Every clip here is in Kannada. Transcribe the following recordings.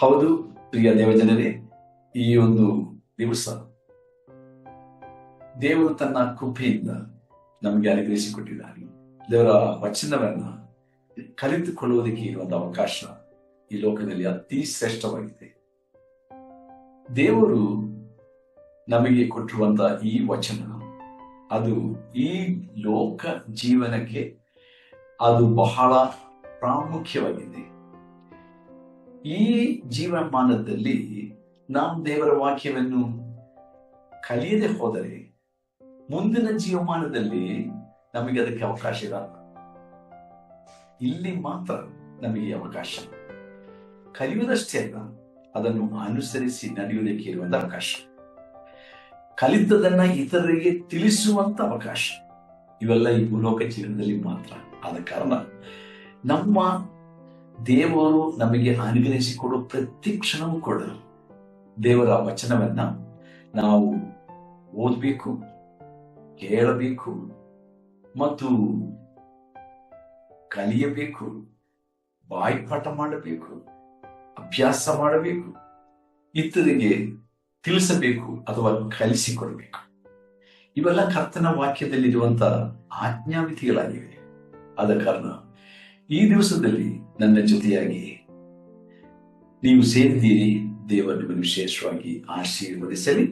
ಹೌದು ಪ್ರಿಯ ದೇವಜನರೇ, ಈ ಒಂದು ದಿವಸ ದೇವರು ತನ್ನ ಕೃಪೆಯಿಂದ ನಮಗೆ ಅನುಗ್ರಹಿಸಿಕೊಟ್ಟಿದ್ದಾನೆ. ದೇವರ ವಚನವನ್ನ ಕಲಿತುಕೊಳ್ಳುವುದಕ್ಕೆ ಇರುವಂತಹ ಅವಕಾಶ ಈ ಲೋಕದಲ್ಲಿ ಅತಿ ಶ್ರೇಷ್ಠವಾಗಿದೆ. ದೇವರು ನಮಗೆ ಕೊಟ್ಟಿರುವಂತಹ ಈ ವಚನ ಅದು ಈ ಲೋಕ ಜೀವನಕ್ಕೆ ಅದು ಬಹಳ ಪ್ರಾಮುಖ್ಯವಾಗಿದೆ. ಈ ಜೀವಮಾನದಲ್ಲಿ ನಾವು ದೇವರ ವಾಕ್ಯವನ್ನು ಕಲಿಯದೆ ಹೋದರೆ ಮುಂದಿನ ಜೀವಮಾನದಲ್ಲಿ ನಮಗೆ ಅದಕ್ಕೆ ಅವಕಾಶ ಇರಲ್ಲ. ಇಲ್ಲಿ ಮಾತ್ರ ನಮಗೆ ಅವಕಾಶ. ಕಲಿಯುವುದಷ್ಟೇ ಅಲ್ಲ, ಅದನ್ನು ಅನುಸರಿಸಿ ನಡೆಯುವುದಕ್ಕೆ ಇರುವಂತ ಅವಕಾಶ, ಕಲಿತದನ್ನ ಇತರರಿಗೆ ತಿಳಿಸುವಂತ ಅವಕಾಶ, ಇವೆಲ್ಲ ಈ ಭೂಲೋಕ ಜೀವನದಲ್ಲಿ ಮಾತ್ರ. ಆದ ಕಾರಣ ನಮ್ಮ ದೇವರು ನಮಗೆ ಅನುಗ್ರಹಿಸಿಕೊಡುವ ಪ್ರತಿ ಕ್ಷಣವೂ ಕೂಡ ದೇವರ ವಚನವನ್ನ ನಾವು ಓದಬೇಕು, ಕೇಳಬೇಕು ಮತ್ತು ಕಲಿಯಬೇಕು, ಬಾಯಿಪಾಠ ಮಾಡಬೇಕು, ಅಭ್ಯಾಸ ಮಾಡಬೇಕು, ಇತರಿಗೆ ತಿಳಿಸಬೇಕು ಅಥವಾ ಕಲಿಸಿಕೊಡಬೇಕು. ಇವೆಲ್ಲ ಕರ್ತನ ವಾಕ್ಯದಲ್ಲಿರುವಂತಹ ಆಜ್ಞಾವಿಧಿಗಳಾಗಿವೆ. ಆದ ಕಾರಣ ಈ ದಿವಸದಲ್ಲಿ ನನ್ನ ಜೊತೆಯಾಗಿ ನೀವು ಸೇರಿದ್ದೀರಿ. ದೇವರನ್ನು ವಿಶೇಷವಾಗಿ ಆಶೀರ್ವದಿಸಲಿ.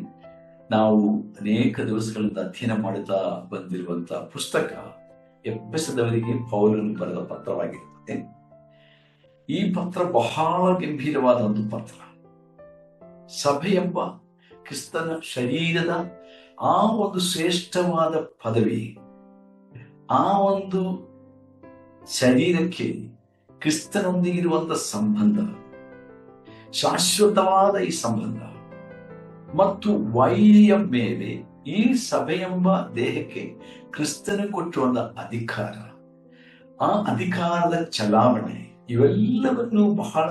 ನಾವು ಅನೇಕ ದಿವಸಗಳಿಂದ ಅಧ್ಯಯನ ಮಾಡುತ್ತಾ ಬಂದಿರುವಂತಹ ಪುಸ್ತಕ ಎಫೆಸದವರಿಗೆ ಪೌಲನು ಬರೆದ ಪತ್ರವಾಗಿರುತ್ತದೆ. ಈ ಪತ್ರ ಬಹಳ ಗಂಭೀರವಾದ ಒಂದು ಪತ್ರ. ಸಭೆ ಎಂಬ ಕ್ರಿಸ್ತನ ಶರೀರದ ಆ ಒಂದು ಶ್ರೇಷ್ಠವಾದ ಪದವಿ, ಆ ಒಂದು ಶರೀರಕ್ಕೆ ಕ್ರಿಸ್ತನೊಂದಿಗಿರುವಂತಹ ಸಂಬಂಧ, ಶಾಶ್ವತವಾದ ಈ ಸಂಬಂಧ ಮತ್ತು ವೈರಿಯ ಮೇಲೆ ಈ ಸಭೆ ಎಂಬ ದೇಹಕ್ಕೆ ಕ್ರಿಸ್ತನ ಕೊಟ್ಟಿರುವ ಅಧಿಕಾರ, ಆ ಅಧಿಕಾರದ ಚಲಾವಣೆ, ಇವೆಲ್ಲವನ್ನು ಬಹಳ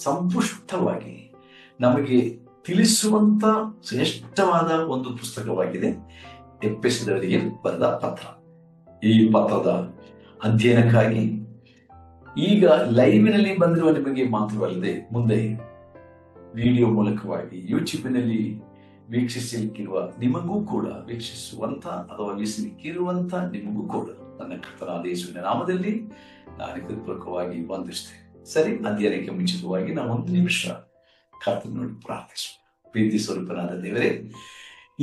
ಸಂಪುಷ್ಟವಾಗಿ ನಮಗೆ ತಿಳಿಸುವಂತ ಶ್ರೇಷ್ಠವಾದ ಒಂದು ಪುಸ್ತಕವಾಗಿದೆ ಎಫೆಸದವರಿಗೆ ಬರೆದ ಪತ್ರ. ಈ ಪತ್ರದ ಅಧ್ಯಯನಕ್ಕಾಗಿ ಈಗ ಲೈವ್ನಲ್ಲಿ ಬಂದಿರುವ ನಿಮಗೆ ಮಾತ್ರವಲ್ಲದೆ ಮುಂದೆ ವಿಡಿಯೋ ಮೂಲಕವಾಗಿ ಯೂಟ್ಯೂಬ್ನಲ್ಲಿ ವೀಕ್ಷಿಸಲಿಕ್ಕಿರುವ ನಿಮಗೂ ಕೂಡ, ವೀಕ್ಷಿಸುವಂತ ಅಥವಾ ವೀಕ್ಷಿಸಲಿಕ್ಕಿರುವಂತ ನಿಮಗೂ ಕೂಡ ನನ್ನ ಕರ್ತನಾದ ಯೇಸುವಿನ ನಾಮದಲ್ಲಿ ನಾನು ಹೃತ್ಪೂರ್ವಕವಾಗಿ ವಂದಿಸ್ತೇನೆ. ಸರಿ, ಅಧ್ಯಯನಕ್ಕೆ ಮುಂಚಿತವಾಗಿ ನಾವು ಒಂದು ನಿಮಿಷ ಕರ್ತನ ನೋಡಿ ಪ್ರಾರ್ಥಿಸುವ. ಪ್ರೀತಿ ಸ್ವರೂಪನಾದ ದೇವರೇ,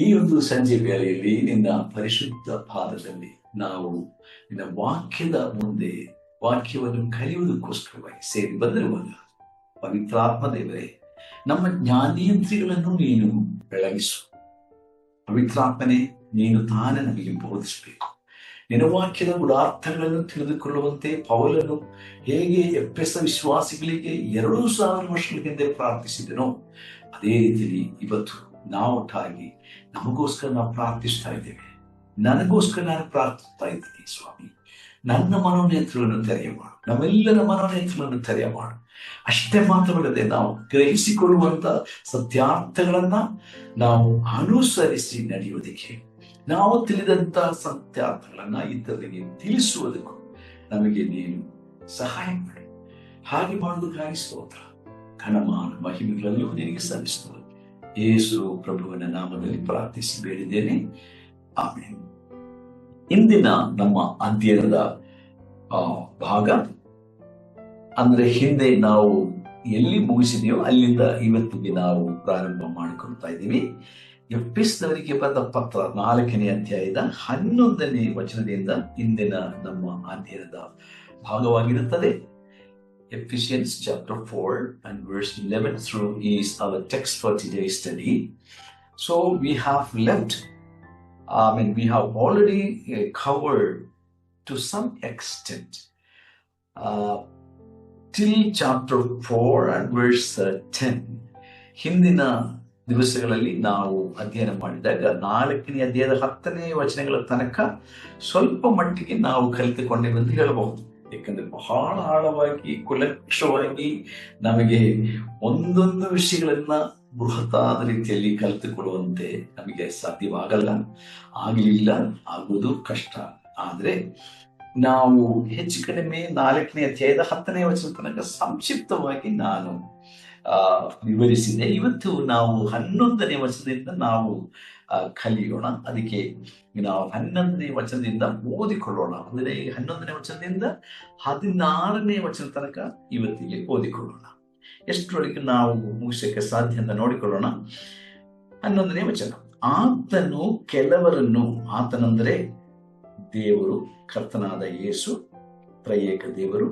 ಈ ಒಂದು ಸಂಜೆ ವೇಳೆಯಲ್ಲಿ ನಿನ್ನ ಪರಿಶುದ್ಧ ಪಾದದಲ್ಲಿ ನಾವು ನಿನ್ನ ವಾಕ್ಯದ ಮುಂದೆ ವಾಕ್ಯವನ್ನು ಕಲಿಯುವುದಕ್ಕೋಸ್ಕರವಾಗಿ ಸೇರಿ ಬಂದಿರುವಾಗ ಪವಿತ್ರಾತ್ಮ ದೇವರೇ, ನಮ್ಮ ಜ್ಞಾನೇಂದ್ರಿಯಗಳನ್ನು ನೀನು ಬೆಳಗಿಸು. ಪವಿತ್ರಾತ್ಮನೇ, ನೀನು ತಾನೇ ನಮಗೆ ಬೋಧಿಸಬೇಕು. ನಿನ್ನ ವಾಕ್ಯದ ಗುಣಾರ್ಥಗಳನ್ನು ತಿಳಿದುಕೊಳ್ಳುವಂತೆ ಪೌಲನು ಹೇಗೆ ಎಫೆಸ ವಿಶ್ವಾಸಿಗಳಿಗೆ 2000 ವರ್ಷಗಳ ಹಿಂದೆ ಪ್ರಾರ್ಥಿಸಿದನೋ ಅದೇ ರೀತಿಯಲ್ಲಿ ಇವತ್ತು ನಾವು ಒಟ್ಟಾಗಿ ನಮಗೋಸ್ಕರ ನಾವು ಪ್ರಾರ್ಥಿಸ್ತಾ ಇದ್ದೇವೆ. ನನಗೋಸ್ಕರ ನಾನು ಪ್ರಾರ್ಥಿಸ್ತಾ ಇದ್ದೀನಿ. ಸ್ವಾಮಿ, ನನ್ನ ಮನೋನೇತ್ರಗಳನ್ನು ತೆರೆಯ ಮಾಡು, ನಮ್ಮೆಲ್ಲರ ಮನೋನೇತ್ರಗಳನ್ನು ತೆರೆಯ ಮಾಡು. ಅಷ್ಟೇ ಮಾತ್ರವಲ್ಲದೆ ನಾವು ಗ್ರಹಿಸಿಕೊಳ್ಳುವಂತ ಸತ್ಯಾರ್ಥಗಳನ್ನ ನಾವು ಅನುಸರಿಸಿ ನಡೆಯುವುದಕ್ಕೆ, ನಾವು ತಿಳಿದಂತ ಸತ್ಯಾರ್ಥಗಳನ್ನ ಇತರರಿಗೆ ತಿಳಿಸುವುದಕ್ಕೂ ನಮಗೆ ನೀನು ಸಹಾಯ ಮಾಡಿ. ಹಾಗೆ ಮಾಡುವುದಕ್ಕಾಗಿ ಸ್ತೋತ್ರ, ಘನಮಾನ ಮಹಿಮೆಗಳಲ್ಲೂ ನಿನಗೆ ಸಲ್ಲಿಸುವುದು ಯೇಸು ಪ್ರಭುವಿನ ನಾಮದಲ್ಲಿ ಪ್ರಾರ್ಥಿಸಿ ಬೇಡಿದ್ದೇನೆ, ಆಮೆನ್. ಇಂದಿನ ನಮ್ಮ ಅಧ್ಯಯನದ ಭಾಗ ಅಂದ್ರೆ ಹಿಂದೆ ನಾವು ಎಲ್ಲಿ ಮುಗಿಸಿದೆಯೋ ಅಲ್ಲಿಂದ ಇವತ್ತಿಗೆ ನಾವು ಪ್ರಾರಂಭ ಮಾಡಿಕೊಳ್ತಾ ಇದ್ದೀವಿ. ಎಫೆಸದವರಿಗೆ ಬರೆದ ಪತ್ರ 4ನೇ ಅಧ್ಯಾಯದ 11ನೇ ವಚನದಿಂದ ಇಂದಿನ ನಮ್ಮ ಅಧ್ಯಯನದ ಭಾಗವಾಗಿರುತ್ತದೆ. Ephesians chapter 4 and verse 11 through is our text for today's study. So we have left, we have already covered to some extent till chapter 4 and verse 10. ಹಿಂದಿನ ದಿವಸಗಳಲ್ಲಿ ನಾವು ಅಧ್ಯಯನ ಮಾಡಿದಾಗ 4ನೇ ಅಧ್ಯಾಯದ 10ನೇ ವಚನಗಳ ತನಕ ಸ್ವಲ್ಪ ಮಟ್ಟಿಗೆ ನಾವು ಕಲಿತುಕೊಂಡೆವೆಂದು ಹೇಳಬಹುದು. ಯಾಕಂದ್ರೆ ಬಹಳ ಆಳವಾಗಿ ಕುಲಕ್ಷವಾಗಿ ನಮಗೆ ಒಂದೊಂದು ವಿಷಯಗಳನ್ನ ಬೃಹತ್ತಾದ ರೀತಿಯಲ್ಲಿ ಕಲಿತುಕೊಳ್ಳುವಂತೆ ನಮಗೆ ಸಾಧ್ಯವಾಗಲ್ಲ, ಆಗಲಿಲ್ಲ, ಆಗುವುದು ಕಷ್ಟ. ಆದ್ರೆ ನಾವು ಹೆಚ್ಚು ಕಡಿಮೆ 4ನೇ ಅಧ್ಯಾಯದ 10ನೇ ವಚನ ತನಕ ಸಂಕ್ಷಿಪ್ತವಾಗಿ ನಾನು ವಿವರಿಸಿದೆ. ಇವತ್ತು ನಾವು 11ನೇ ವಚನದಿಂದ ನಾವು ಕಲಿಯೋಣ. ಅದಕ್ಕೆ ನಾವು 11ನೇ ವಚನದಿಂದ ಓದಿಕೊಳ್ಳೋಣ. ಅಂದರೆ 11ನೇ ವಚನದಿಂದ 16ನೇ ವಚನ ತನಕ ಇವತ್ತಿಗೆ ಓದಿಕೊಳ್ಳೋಣ. ಎಷ್ಟರೊಳಗೆ ನಾವು ಮುಗಿಸಕ್ಕೆ ಸಾಧ್ಯ ಅಂತ ನೋಡಿಕೊಳ್ಳೋಣ. 11ನೇ ವಚನ. ಆತನು ಕೆಲವರನ್ನು, ಆತನಂದರೆ ದೇವರು, ಕರ್ತನಾದ ಯೇಸು, ತ್ರಯೇಕ ದೇವರು,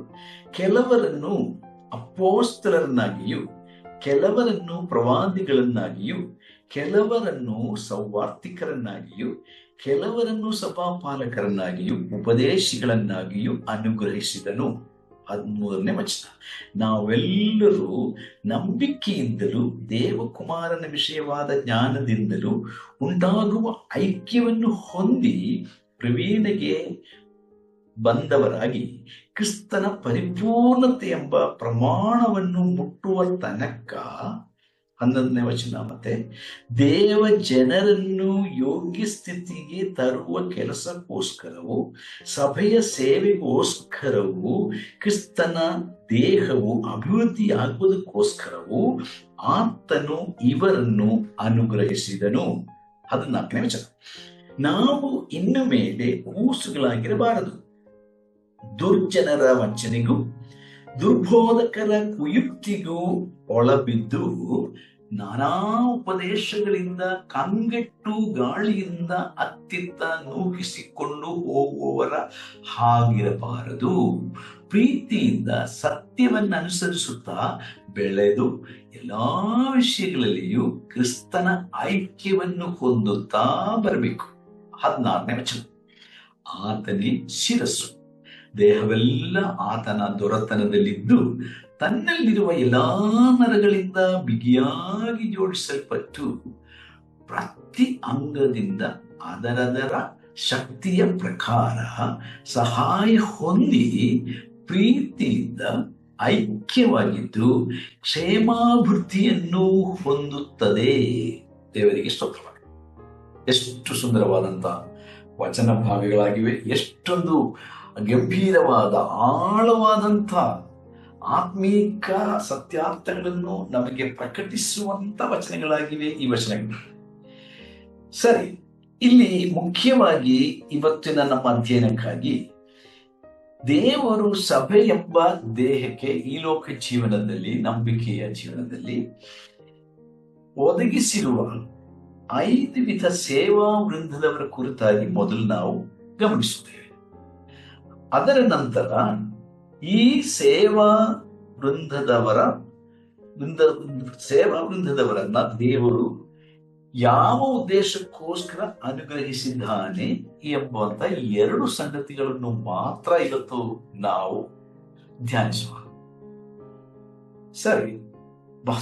ಕೆಲವರನ್ನು ಅಪೊಸ್ತಲರನ್ನಾಗಿಯೂ, ಕೆಲವರನ್ನು ಪ್ರವಾದಿಗಳನ್ನಾಗಿಯೂ, ಕೆಲವರನ್ನು ಸೌವಾರ್ತಿಕರನ್ನಾಗಿಯೂ, ಕೆಲವರನ್ನು ಸಭಾಪಾಲಕರನ್ನಾಗಿಯೂ, ಉಪದೇಶಿಗಳನ್ನಾಗಿಯೂ ಅನುಗ್ರಹಿಸಿದನು. 13ನೇ ವಚನ. ನಾವೆಲ್ಲರೂ ನಂಬಿಕೆಯಿಂದಲೂ ದೇವಕುಮಾರನ ವಿಷಯವಾದ ಜ್ಞಾನದಿಂದಲೂ ಉಂಟಾಗುವ ಐಕ್ಯವನ್ನು ಹೊಂದಿ ಪ್ರವೀಣೆಗೆ ಬಂದವರಾಗಿ ಕ್ರಿಸ್ತನ ಪರಿಪೂರ್ಣತೆ ಎಂಬ ಪ್ರಮಾಣವನ್ನು ಮುಟ್ಟುವ ತನಕ, 11ನೇ ವಚನ, ಮತ್ತೆ ದೇವ ಜನರನ್ನು ಯೋಗ್ಯ ಸ್ಥಿತಿಗೆ ತರುವ ಕೆಲಸಕ್ಕೋಸ್ಕರವೂ ಸಭೆಯ ಸೇವೆಗೋಸ್ಕರವೂ ಕ್ರಿಸ್ತನ ದೇಹವು ಅಭಿವೃದ್ಧಿಯಾಗುವುದಕ್ಕೋಸ್ಕರವೂ ಆತನು ಇವರನ್ನು ಅನುಗ್ರಹಿಸಿದನು. 14ನೇ ವಚನ. ನಾವು ಇನ್ನು ಮೇಲೆ ಕೂಸುಗಳಾಗಿರಬಾರದು, ದುರ್ಜನರ ವಂಚನೆಗೂ ದುರ್ಬೋಧಕರ ಕುಯುಕ್ತಿಗೂ ಒಳಬಿದ್ದು ನಾನಾ ಉಪದೇಶಗಳಿಂದ ಕಂಗೆಟ್ಟು ಗಾಳಿಯಿಂದ ಅತ್ತಿತ್ತ ನೂಕಿಸಿಕೊಂಡು ಹೋಗುವವರ ಹಾಗಿರಬಾರದು. ಪ್ರೀತಿಯಿಂದ ಸತ್ಯವನ್ನು ಅನುಸರಿಸುತ್ತಾ ಬೆಳೆದು ಎಲ್ಲಾ ವಿಷಯಗಳಲ್ಲಿಯೂ ಕ್ರಿಸ್ತನ ಐಕ್ಯವನ್ನು ಹೊಂದುತ್ತಾ ಬರಬೇಕು. 16ನೇ ವಚನ. ಆತನೇ ಶಿರಸ್ಸು, ದೇಹವೆಲ್ಲ ಆತನ ದೊರೆತನದಲ್ಲಿದ್ದು ತನ್ನಲ್ಲಿರುವ ಎಲ್ಲಾ ನರಗಳಿಂದ ಬಿಗಿಯಾಗಿ ಜೋಡಿಸಲ್ಪಟ್ಟು ಪ್ರತಿ ಅಂಗದಿಂದ ಅದರದರ ಶಕ್ತಿಯ ಪ್ರಕಾರ ಸಹಾಯ ಹೊಂದಿ ಪ್ರೀತಿಯಿಂದ ಐಕ್ಯವಾಗಿದ್ದು ಕ್ಷೇಮಾಭಿವೃದ್ಧಿಯನ್ನು ಹೊಂದುತ್ತದೆ. ದೇವರಿಗೆ ಸ್ತೋತ್ರವಾಗಲಿ. ಎಷ್ಟು ಸುಂದರವಾದಂತ ವಚನ ಭಾಗಗಳಾಗಿವೆ. ಎಷ್ಟೊಂದು ಗಂಭೀರವಾದ ಆಳವಾದಂಥ ಆತ್ಮೀಕ ಸತ್ಯಾರ್ಥಗಳನ್ನು ನಮಗೆ ಪ್ರಕಟಿಸುವಂತ ವಚನಗಳಾಗಿವೆ ಈ ವಚನಗಳು. ಸರಿ, ಇಲ್ಲಿ ಮುಖ್ಯವಾಗಿ ಇವತ್ತಿನ ನಮ್ಮ ಅಧ್ಯಯನಕ್ಕಾಗಿ ದೇವರು ಸಭೆ ಎಂಬ ದೇಹಕ್ಕೆ ಈ ಲೋಕ ಜೀವನದಲ್ಲಿ, ನಂಬಿಕೆಯ ಜೀವನದಲ್ಲಿ ಒದಗಿಸಿರುವ 5 ವಿಧ ಸೇವಾ ವೃಂದದವರ ಕುರಿತಾಗಿ ಮೊದಲು ನಾವು ಗಮನಿಸುತ್ತೇವೆ. ಅದರ ನಂತರ ಈ ಸೇವಾ ವೃಂದದವರನ್ನ ದೇವರು ಯಾವ ಉದ್ದೇಶಕ್ಕೋಸ್ಕರ ಅನುಗ್ರಹಿಸಿದ್ದಾನೆ ಎಂಬಂತ 2 ಸಂಗತಿಗಳನ್ನು ಮಾತ್ರ ಇವತ್ತು ನಾವು ಧ್ಯಾನಿಸುವ. ಸರಿ,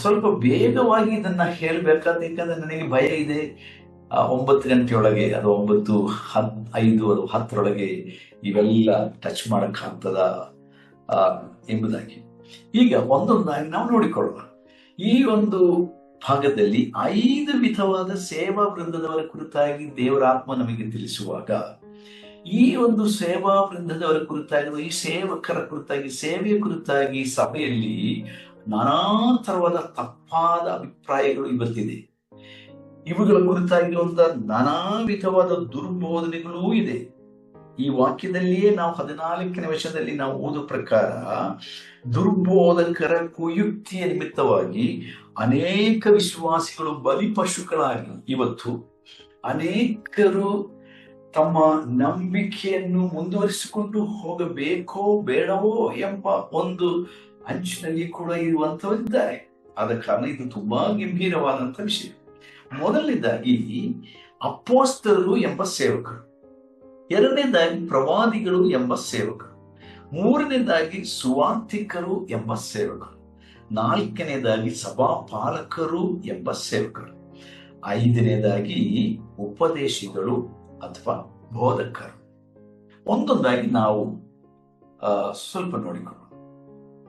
ಸ್ವಲ್ಪ ಬೇಗವಾಗಿ ಇದನ್ನ ಹೇಳ್ಬೇಕಾದ, ಯಾಕಂದ್ರೆ ನನಗೆ ಭಯ ಇದೆ 9 ಗಂಟೆಯೊಳಗೆ, ಅದು 9:05 ಅದು 10ರೊಳಗೆ ಇವೆಲ್ಲ ಟಚ್ ಮಾಡಕ್ ಆಗ್ತದ ಎಂಬುದಾಗಿ. ಈಗ ಒಂದೊಂದಾಗಿ ನಾವು ನೋಡಿಕೊಳ್ಳೋಣ. ಈ ಒಂದು ಭಾಗದಲ್ಲಿ 5 ವಿಧವಾದ ಸೇವಾ ವೃಂದದವರ ಕುರಿತಾಗಿ ದೇವರ ಆತ್ಮ ನಮಗೆ ತಿಳಿಸುವಾಗ, ಈ ಒಂದು ಸೇವಾ ವೃಂದದವರ ಕುರಿತಾಗಿ, ಈ ಸೇವಕರ ಕುರಿತಾಗಿ, ಸೇವೆಯ ಕುರಿತಾಗಿ ಸಭೆಯಲ್ಲಿ ನಾನಾ ತರವಾದ ತಪ್ಪಾದ ಅಭಿಪ್ರಾಯಗಳು ಇವತ್ತಿದೆ. ಇವುಗಳ ಕುರಿತಾಗಿ ಒಂದು ನಾನಾ ವಿಧವಾದ ದುರ್ಬೋಧನೆಗಳೂ ಇದೆ. ಈ ವಾಕ್ಯದಲ್ಲಿಯೇ ನಾವು 14ನೇ ವಚನದಲ್ಲಿ ನಾವು ಓದೋ ಪ್ರಕಾರ ದುರ್ಬೋಧಕರ ಕುಯುಕ್ತಿಯ ನಿಮಿತ್ತವಾಗಿ ಅನೇಕ ವಿಶ್ವಾಸಿಗಳು ಬಲಿಪಶುಗಳಾಗಿ ಇವತ್ತು ಅನೇಕರು ತಮ್ಮ ನಂಬಿಕೆಯನ್ನು ಮುಂದುವರಿಸಿಕೊಂಡು ಹೋಗಬೇಕೋ ಬೇಡವೋ ಎಂಬ ಒಂದು ಅಂಚಿನಲ್ಲಿ ಕೂಡ ಇರುವಂತವರಿದ್ದಾರೆ. ಆದ ಕಾರಣ ಇದು ತುಂಬಾ ಗಂಭೀರವಾದಂತ ವಿಷಯ. ಮೊದಲನೇದಾಗಿ ಅಪೊಸ್ತಲರು ಎಂಬ ಸೇವಕರು, 2ನೇದಾಗಿ ಪ್ರವಾದಿಗಳು ಎಂಬ ಸೇವಕರು, 3ನೇದಾಗಿ ಸುವಾರ್ತಿಕರು ಎಂಬ ಸೇವಕರು, 4ನೇದಾಗಿ ಸಭಾಪಾಲಕರು ಎಂಬ ಸೇವಕರು, 5ನೇದಾಗಿ ಉಪದೇಶಿಗಳು ಅಥವಾ ಬೋಧಕರು. ಒಂದೊಂದಾಗಿ ನಾವು ಸ್ವಲ್ಪ ನೋಡಿಕೊಳ್ಳೋಣ.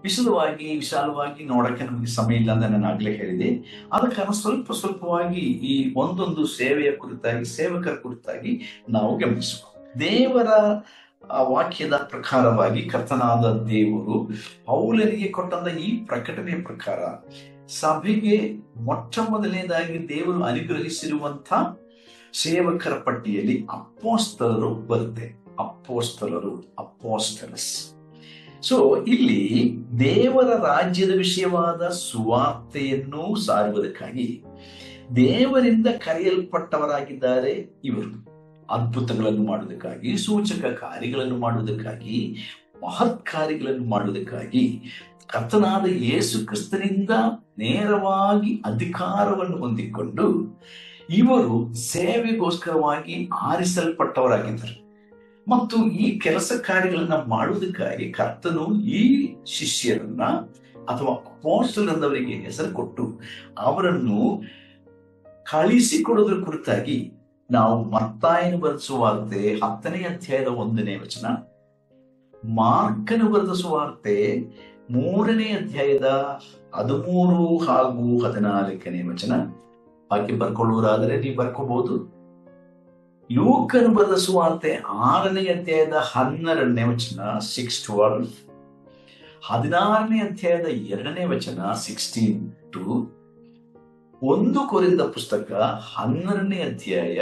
ವಿಶಾಲವಾಗಿ ನೋಡಕ್ಕೆ ನಮಗೆ ಸಮಯ ಇಲ್ಲ ಅಂತ ನಾನು ಆಗ್ಲೇ ಹೇಳಿದೆ. ಆದ ಕಾರಣ ಸ್ವಲ್ಪವಾಗಿ ಈ ಒಂದೊಂದು ಸೇವೆಯ ಕುರಿತಾಗಿ, ಸೇವಕರ ಕುರಿತಾಗಿ ನಾವು ಗಮನಿಸುವ. ದೇವರ ಆ ವಾಕ್ಯದ ಪ್ರಕಾರವಾಗಿ ಕರ್ತನಾದ ದೇವರು ಪೌಲನಿಗೆ ಕೊಟ್ಟಂತ ಈ ಪ್ರಕಟಣೆಯ ಪ್ರಕಾರ ಸಭೆಗೆ ಮೊಟ್ಟ ಮೊದಲನೇದಾಗಿ ದೇವರು ಅನುಗ್ರಹಿಸಿರುವಂತ ಸೇವಕರ ಪಟ್ಟಿಯಲ್ಲಿ ಅಪೊಸ್ತಲರು ಬರುತ್ತೆ. ಅಪೋಸ್ಟಲಸ್. ಸೊ ಇಲ್ಲಿ ದೇವರ ರಾಜ್ಯದ ವಿಷಯವಾದ ಸುವಾರ್ತೆಯನ್ನು ಸಾರುವುದಕ್ಕಾಗಿ ದೇವರಿಂದ ಕರೆಯಲ್ಪಟ್ಟವರಾಗಿದ್ದಾರೆ ಇವರು. ಅದ್ಭುತಗಳನ್ನು ಮಾಡುವುದಕ್ಕಾಗಿ, ಸೂಚಕ ಕಾರ್ಯಗಳನ್ನು ಮಾಡುವುದಕ್ಕಾಗಿ, ಮಹತ್ ಕಾರ್ಯಗಳನ್ನು ಮಾಡುವುದಕ್ಕಾಗಿ ಕರ್ತನಾದ ಯೇಸು ಕ್ರಿಸ್ತನಿಂದ ನೇರವಾಗಿ ಅಧಿಕಾರವನ್ನು ಹೊಂದಿಕೊಂಡು ಇವರು ಸೇವೆಗೋಸ್ಕರವಾಗಿ ಆರಿಸಲ್ಪಟ್ಟವರಾಗಿದ್ದರು. ಮತ್ತು ಈ ಕೆಲಸ ಕಾರ್ಯಗಳನ್ನ ಮಾಡುವುದಕ್ಕಾಗಿ ಕರ್ತನು ಈ ಶಿಷ್ಯರನ್ನ ಅಥವಾ ಅಪೊಸ್ತಲರವರಿಗೆ ಹೆಸರು ಕೊಟ್ಟು ಅವರನ್ನು ಕಳಿಸಿಕೊಡೋದ್ರ ಕುರಿತಾಗಿ ನಾವು ಮತ್ತಾಯನು ಬರೆದ ಸುವಾರ್ತೆ 10ನೇ ಅಧ್ಯಾಯದ 1ನೇ ವಚನ, ಮಾರ್ಕನು ಬರೆದ ಸುವಾರ್ತೆ 3ನೇ ಅಧ್ಯಾಯದ 13 ಹಾಗೂ 14ನೇ ವಚನ. ಬಾಕಿ ಬರ್ಕೊಳ್ಳುವುದಾದರೆ ನೀವು ಬರ್ಕೋಬಹುದು. ಲೂಕನು ಬರೆದ ಸುವಾರ್ತೆ 6ನೇ ಅಧ್ಯಾಯದ 12ನೇ ವಚನ 6:12, 16ನೇ ಅಧ್ಯಾಯದ 2ನೇ ವಚನ 16-, 1 ಕೊರಿಂಥ ಪುಸ್ತಕ 12ನೇ ಅಧ್ಯಾಯ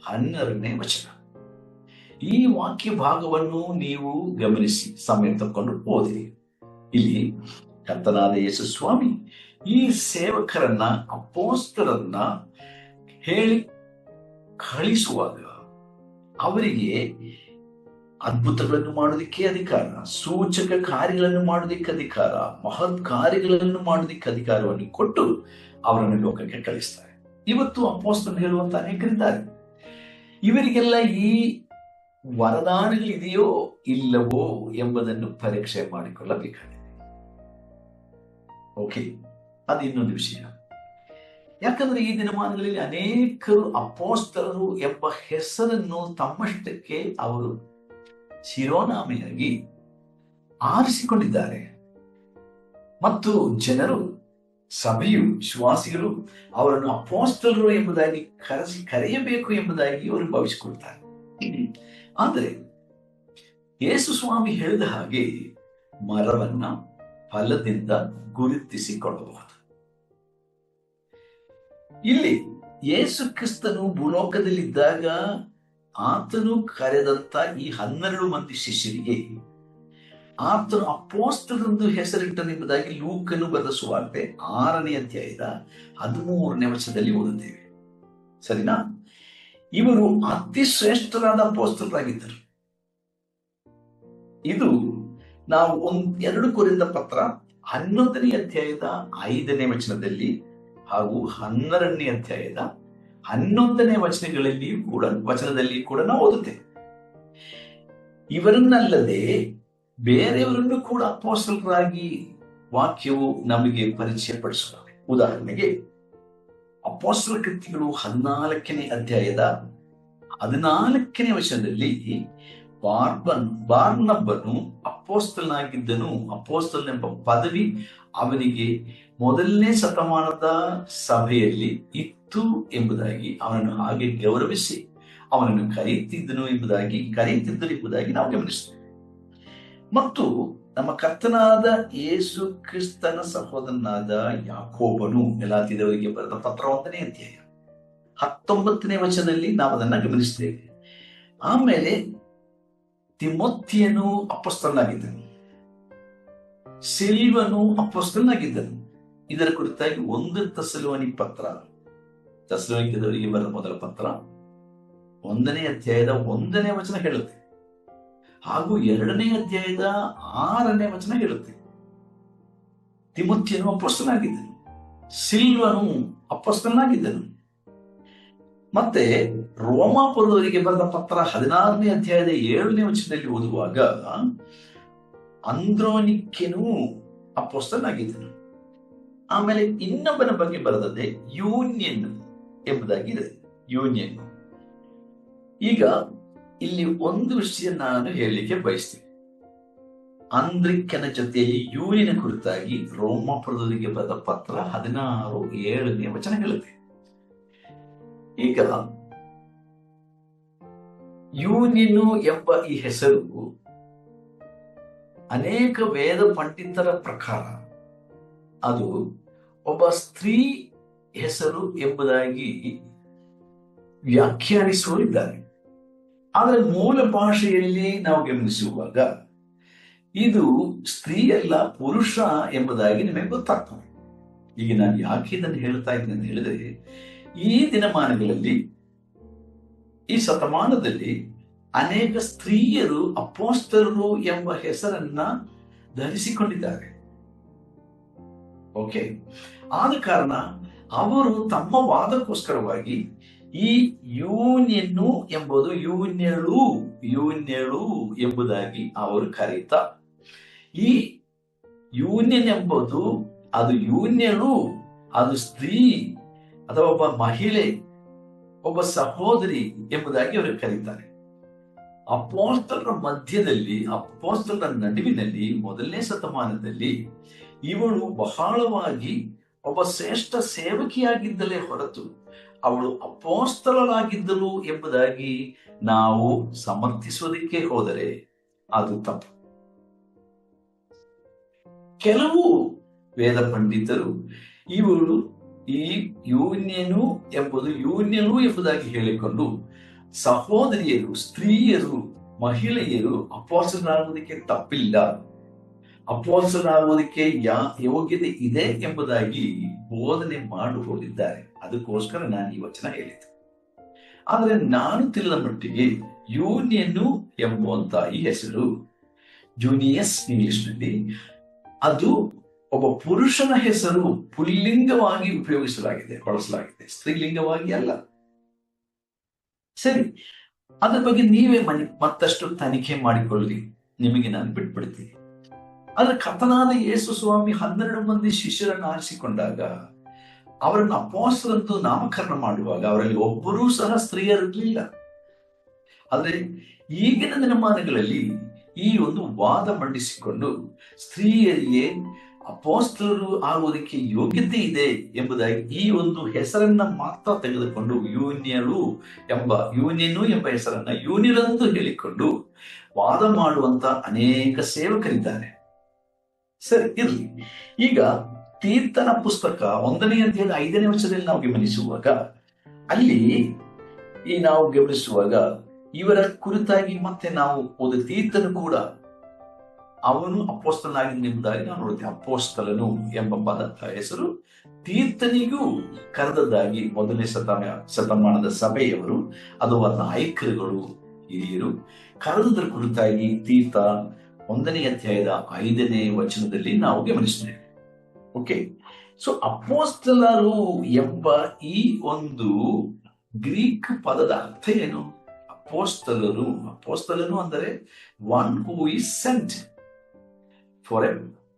12ನೇ ವಚನ. ಈ ವಾಕ್ಯ ಭಾಗವನ್ನು ನೀವು ಗಮನಿಸಿ ಸಮಯ ತಕ್ಕೊಂಡು ಓದಿರಿ. ಇಲ್ಲಿ ಕರ್ತನಾದ ಯೇಸು ಸ್ವಾಮಿ ಈ ಸೇವಕರನ್ನ, ಅಪೊಸ್ತಲರನ್ನ ಹೇಳಿ ಕಳಿಸುವಾಗ ಅವರಿಗೆ ಅದ್ಭುತಗಳನ್ನು ಮಾಡೋದಕ್ಕೆ ಅಧಿಕಾರ, ಸೂಚಕ ಕಾರ್ಯಗಳನ್ನು ಮಾಡೋದಕ್ಕೆ ಅಧಿಕಾರ, ಮಹತ್ ಕಾರ್ಯಗಳನ್ನು ಮಾಡೋದಕ್ಕೆ ಅಧಿಕಾರವನ್ನು ಕೊಟ್ಟು ಅವರನ್ನು ಲೋಕಕ್ಕೆ ಕಳಿಸ್ತಾರೆ. ಇವತ್ತು ಅಪೊಸ್ತಲರು ಹೇಳುವಂತ ಅನೇಕರಿದ್ದಾರೆ. ಇವರಿಗೆಲ್ಲ ಈ ವರದಾನಗಳಿದೆಯೋ ಇಲ್ಲವೋ ಎಂಬುದನ್ನು ಪರೀಕ್ಷೆ ಮಾಡಿಕೊಳ್ಳಬೇಕಾಗಿದೆ. ಓಕೆ, ಅದು ಇನ್ನೊಂದು ವಿಷಯ. ಯಾಕಂದ್ರೆ ಈ ದಿನಮಾನಗಳಲ್ಲಿ ಅನೇಕರು ಅಪೊಸ್ತಲರು ಎಂಬ ಹೆಸರನ್ನು ತಮ್ಮಷ್ಟಕ್ಕೆ ಅವರು ಶಿರೋನಾಮೆಯಾಗಿ ಆರಿಸಿಕೊಂಡಿದ್ದಾರೆ. ಮತ್ತು ಜನರು, ಸಭೆಯು, ವಿಶ್ವಾಸಿಗಳು ಅವರನ್ನು ಅಪೊಸ್ತಲರು ಎಂಬುದಾಗಿ ಕರೆಯಬೇಕು ಎಂಬುದಾಗಿ ಅವರು ಭಾವಿಸಿಕೊಳ್ತಾರೆ. ಆದರೆ ಯೇಸು ಸ್ವಾಮಿ ಹೇಳಿದ ಹಾಗೆ ಮರವನ್ನ ಫಲದಿಂದ ಗುರುತಿಸಿಕೊಳ್ಳಬಹುದು. ಇಲ್ಲಿ ಯೇಸು ಕ್ರಿಸ್ತನು ಭೂಲೋಕದಲ್ಲಿದ್ದಾಗ ಆತನು ಕರೆದಂತ ಈ 12 ಮಂದಿ ಶಿಷ್ಯರಿಗೆ ಆತನು ಅಪೊಸ್ತಲರೆಂದು ಹೆಸರಿಟ್ಟನೆಂಬುದಾಗಿ ಲೂಕನು ಬರೆದ ಸುವಾರ್ತೆ 6ನೇ ಅಧ್ಯಾಯದ 13ನೇ ವಚನದಲ್ಲಿ ಓದುತ್ತೇವೆ. ಸರಿನಾ? ಇವರು ಅತಿ ಶ್ರೇಷ್ಠರಾದ ಅಪೊಸ್ತಲರಾಗಿದ್ದರು. ಇದು ನಾವು 2 ಕೊರಿಂಥ ಪತ್ರ 11ನೇ ಅಧ್ಯಾಯದ 5ನೇ ವಚನದಲ್ಲಿ ಹಾಗೂ 12ನೇ ಅಧ್ಯಾಯದ 11ನೇ ವಚನದಲ್ಲಿ ಕೂಡ ನಾವು ಓದುತ್ತೇವೆ. ಇವರನ್ನಲ್ಲದೆ ಬೇರೆಯವರನ್ನು ಕೂಡ ಅಪೊಸ್ತಲರಾಗಿ ವಾಕ್ಯವು ನಮಗೆ ಪರಿಚಯ ಪಡಿಸುತ್ತದೆ. ಉದಾಹರಣೆಗೆ ಅಪೊಸ್ತಲ ಕೃತ್ಯಗಳು 14ನೇ ಅಧ್ಯಾಯದ 14ನೇ ವಚನದಲ್ಲಿ ಬಾರ್ನಬನು ಅಪೊಸ್ತಲನಾಗಿದ್ದನು. ಅಪೊಸ್ತಲನೆಂಬ ಪದವಿ ಅವನಿಗೆ 1ನೇ ಶತಮಾನದ ಸಭೆಯಲ್ಲಿ ಇತ್ತು ಎಂಬುದಾಗಿ, ಅವನನ್ನು ಹಾಗೆ ಗೌರವಿಸಿ ಅವನನ್ನು ಕರೆಯುತ್ತಿದ್ದನು ಎಂಬುದಾಗಿ ನಾವು ಗಮನಿಸ್ತೇವೆ. ಮತ್ತು ನಮ್ಮ ಕರ್ತನಾದ ಯೇಸು ಕ್ರಿಸ್ತನ ಸಹೋದರನಾದ ಯಾಕೋಬನು ಗಲಾತ್ಯದವರಿಗೆ ಬರೆದ ಪತ್ರ 1ನೇ ಅಧ್ಯಾಯ 19ನೇ ವಚನದಲ್ಲಿ ನಾವು ಅದನ್ನ ಗಮನಿಸ್ತೇವೆ. ಆಮೇಲೆ ತಿಮೊಥೆಯನು ಅಪೊಸ್ತಲನಾಗಿದ್ದನು, ಸಿಲ್ವನು ಅಪೊಸ್ತಲನಾಗಿದ್ದನು. ಇದರ ಕುರಿತಾಗಿ 1 ತೆಸಲೋನಿಕದವರಿಗೆ ಬರೆದ ಮೊದಲ ಪತ್ರ 1ನೇ ಅಧ್ಯಾಯದ 1ನೇ ವಚನ ಹೇಳುತ್ತೆ, ಹಾಗೂ 2ನೇ ಅಧ್ಯಾಯದ 6ನೇ ವಚನ ಹೇಳುತ್ತೆ. ತಿಮೊಥೆಯನು ಅಪೊಸ್ತಲನಾಗಿದ್ದನು, ಸಿಲ್ವನು ಅಪೊಸ್ತಲನಾಗಿದ್ದನು. ಮತ್ತೆ ರೋಮಾಪುರದವರಿಗೆ ಬರೆದ ಪತ್ರ 16ನೇ ಅಧ್ಯಾಯದ 7ನೇ ವಚನದಲ್ಲಿ ಓದುವಾಗ ಅಂದ್ರೋನಿಕ್ಯನು ಅಪೊಸ್ತಲನಾಗಿದ್ದನು. ಆಮೇಲೆ ಇನ್ನೊಬ್ಬನ ಬಗ್ಗೆ ಬರೆದದ್ದೇ ಯೂನಿಯನ್ ಎಂಬುದಾಗಿದೆ. ಯೂನಿಯನ್. ಈಗ ಇಲ್ಲಿ ಒಂದು ವಿಷಯ ನಾನು ಹೇಳಲಿಕ್ಕೆ ಬಯಸ್ತೀನಿ. ಅಂದ್ರಿಕ್ಕನ ಜೊತೆಯಲ್ಲಿ ಯೂನಿಯನ್ ಕುರಿತಾಗಿ ರೋಮಾಪುರದವರಿಗೆ ಬರೆದ ಪತ್ರ 16:7ನೇ ವಚನ ಹೇಳುತ್ತೆ. ಈಗ ಯೂನಿನು ಎಂಬ ಈ ಹೆಸರು ಅನೇಕ ವೇದ ಪಂಡಿತರ ಪ್ರಕಾರ ಅದು ಒಬ್ಬ ಸ್ತ್ರೀ ಹೆಸರು ಎಂಬುದಾಗಿ ವ್ಯಾಖ್ಯಾನಿಸುವರಿದ್ದಾರೆ. ಆದರೆ ಮೂಲ ಭಾಷೆಯಲ್ಲಿ ನಾವು ಗಮನಿಸುವಾಗ ಇದು ಸ್ತ್ರೀಯಲ್ಲ ಪುರುಷ ಎಂಬುದಾಗಿ ನಿಮಗೆ ಗೊತ್ತಾಗ್ತದೆ. ಈಗ ನಾನು ಯಾಕೆ ಇದನ್ನು ಹೇಳ್ತಾ ಇದ್ದೀನಿ ಅಂತ ಹೇಳಿದ್ರೆ, ಈ ದಿನಮಾನಗಳಲ್ಲಿ ಈ ಶತಮಾನದಲ್ಲಿ ಅನೇಕ ಸ್ತ್ರೀಯರು ಅಪೊಸ್ತಲರು ಎಂಬ ಹೆಸರನ್ನ ಧರಿಸಿಕೊಂಡಿದ್ದಾರೆ. ಓಕೆ, ಆದ ಕಾರಣ ಅವರು ತಮ್ಮ ವಾದಕ್ಕೋಸ್ಕರವಾಗಿ ಈ ಯೂನ್ಯನ್ನು ಎಂಬುದು ಯೂನ್ಯಳು ಎಂಬುದಾಗಿ ಅವರು ಕರೀತಾರೆ. ಈ ಯೂನಿಯನ್ ಎಂಬುದು ಅದು ಯೂನ್ಯಳು, ಅದು ಸ್ತ್ರೀ ಅಥವಾ ಒಬ್ಬ ಮಹಿಳೆ, ಒಬ್ಬ ಸಹೋದರಿ ಎಂಬುದಾಗಿ ಅವರು ಕರೀತಾರೆ. ಅಪೊಸ್ತಲರ ಮಧ್ಯದಲ್ಲಿ, ಅಪೊಸ್ತಲರ ನಡುವಿನಲ್ಲಿ ಮೊದಲನೇ ಶತಮಾನದಲ್ಲಿ ಇವಳು ಬಹಳವಾಗಿ ಒಬ್ಬ ಶ್ರೇಷ್ಠ ಸೇವಕಿಯಾಗಿದ್ದಲೇ ಹೊರತು ಅವಳು ಅಪೊಸ್ತಲರಾಗಿದ್ದಳು ಎಂಬುದಾಗಿ ನಾವು ಸಮರ್ಥಿಸುವುದಕ್ಕೆ ಹೋದರೆ ಅದು ತಪ್ಪು. ಕೆಲವು ವೇದ ಪಂಡಿತರು ಇವಳು ಈ ಯೂನ್ಯನು ಎಂಬುದು ಯೂನ್ಯನು ಎಂಬುದಾಗಿ ಹೇಳಿಕೊಂಡು ಸಹೋದರಿಯರು, ಸ್ತ್ರೀಯರು, ಮಹಿಳೆಯರು ಅಪೊಸ್ತಲರಾಗುವುದಕ್ಕೆ ತಪ್ಪಿಲ್ಲ, ಅಪೊಸ್ತಲರಾಗುವುದಕ್ಕೆ ಯೋಗ್ಯತೆ ಇದೆ ಎಂಬುದಾಗಿ ಬೋಧನೆ ಮಾಡಿ ಹೋಗಿದ್ದಾರೆ. ಅದಕ್ಕೋಸ್ಕರ ನಾನು ಈ ವಚನ ಹೇಳಿದ್ದೆ. ಆದರೆ ನಾನು ತಿಳಿದ ಮಟ್ಟಿಗೆ ಯೂನ್ಯನು ಎಂಬುವಂತ ಈ ಹೆಸರು, ಜೂನಿಯಸ್ ಇಂಗ್ಲಿಷ್ನಲ್ಲಿ, ಅದು ಒಬ್ಬ ಪುರುಷನ ಹೆಸರು ಪುಲ್ಲಿಂಗವಾಗಿ ಬಳಸಲಾಗಿದೆ, ಸ್ತ್ರೀಲಿಂಗವಾಗಿ ಅಲ್ಲ. ಸರಿ, ಅದ್ರ ಬಗ್ಗೆ ನೀವೇ ಮತ್ತಷ್ಟು ತನಿಖೆ ಮಾಡಿಕೊಳ್ಳಿ, ನಿಮಗೆ ನಾನು ಬಿಟ್ಬಿಡ್ತೀನಿ. ಆದ್ರೆ ಕರ್ತನಾದ ಯೇಸು ಸ್ವಾಮಿ 12 ಮಂದಿ ಶಿಷ್ಯರನ್ನು ಆರಿಸಿಕೊಂಡಾಗ ಅವರನ್ನು ಅಪೊಸ್ತಲರೆಂದು ನಾಮಕರಣ ಮಾಡುವಾಗ ಅವರಲ್ಲಿ ಒಬ್ಬರೂ ಸಹ ಸ್ತ್ರೀಯರಿರಲಿಲ್ಲ. ಆದ್ರೆ ಈಗಿನ ದಿನಮಾನಗಳಲ್ಲಿ ಈ ಒಂದು ವಾದ ಮಂಡಿಸಿಕೊಂಡು ಸ್ತ್ರೀಯರಿಗೆ ಅಪೊಸ್ತಲರು ಆಗುವುದಕ್ಕೆ ಯೋಗ್ಯತೆ ಇದೆ ಎಂಬುದಾಗಿ ಈ ಒಂದು ಹೆಸರನ್ನ ಮಾತ್ರ ತೆಗೆದುಕೊಂಡು ಯೂನ್ಯನು ಎಂಬ ಹೆಸರನ್ನ ಯೂನಿಯರೆಂದು ಹೇಳಿಕೊಂಡು ವಾದ ಮಾಡುವಂತ ಅನೇಕ ಸೇವಕರಿದ್ದಾರೆ. ಸರಿ, ಇರಲಿ. ಈಗ ತೀರ್ಥನ ಪುಸ್ತಕ 1ನೇ ಅಧ್ಯಾಯದ 5ನೇ ವಚನದಲ್ಲಿ ನಾವು ಗಮನಿಸುವಾಗ ಇವರ ಕುರಿತಾಗಿ ಮತ್ತೆ ನಾವು ಓದ ತೀರ್ಥನು ಕೂಡ ಅವನು ಅಪೊಸ್ತಲನಾಗಿದ್ದಾಗಿ ನಾವು ನೋಡ್ತೇವೆ. ಅಪೊಸ್ತಲನು ಎಂಬ ಪದ ಹೆಸರು ತೀರ್ಥನಿಗೂ ಕರೆದದ್ದಾಗಿ 1ನೇ ಶತಮಾನದ ಸಭೆಯವರು ಅಥವಾ ನಾಯಕರುಗಳು, ಹಿರಿಯರು ಕರೆದದ್ರ ಕುರಿತಾಗಿ ತೀರ್ಥ 1ನೇ ಅಧ್ಯಾಯದ 5ನೇ ವಚನದಲ್ಲಿ ನಾವು ಗಮನಿಸ್ತೇವೆ. ಓಕೆ, ಸೊ ಅಪೊಸ್ತಲರು ಎಂಬ ಈ ಒಂದು ಗ್ರೀಕ್ ಪದದ ಅರ್ಥ ಏನು? ಅಪೊಸ್ತಲನು ಅಂದರೆ one who is sent for a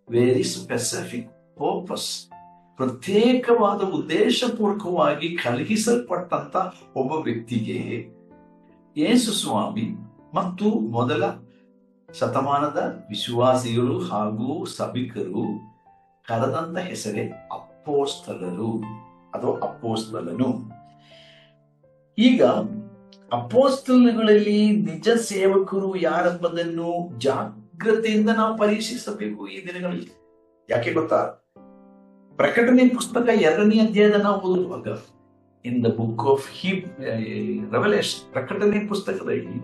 very specific purpose, ಪ್ರತ್ಯೇಕವಾದ ಉದ್ದೇಶಪೂರ್ವಕವಾಗಿ ಕಳುಹಿಸಲ್ಪಟ್ಟಂತ ಒಬ್ಬ ವ್ಯಕ್ತಿಗೆ ಯೇಸು ಸ್ವಾಮಿ ಮತ್ತು ಮೊದಲ ಶತಮಾನದ ವಿಶ್ವಾಸಿಗಳು ಹಾಗೂ ಸಭಿಕರು ಕರೆದಂತ ಹೆಸರೇ ಅಪೊಸ್ತಲರು ಅಥವಾ ಅಪೊಸ್ತಲನು. ಈಗ ಅಪೊಸ್ತಲಗಳಲ್ಲಿ ನಿಜ ಸೇವಕರು ಯಾರೆಂಬುದನ್ನು ಜಾಗ್ರತೆಯಿಂದ ನಾವು ಪರೀಕ್ಷಿಸಬೇಕು ಈ ದಿನಗಳಲ್ಲಿ. ಯಾಕೆ ಗೊತ್ತಾ? ಪ್ರಕಟಣೆ ಪುಸ್ತಕ 2ನೇ ಅಧ್ಯಾಯದ ನಾವು ಓದುವಾಗ, in the book of revelation, ಪ್ರಕಟಣೆ ಪುಸ್ತಕದಲ್ಲಿ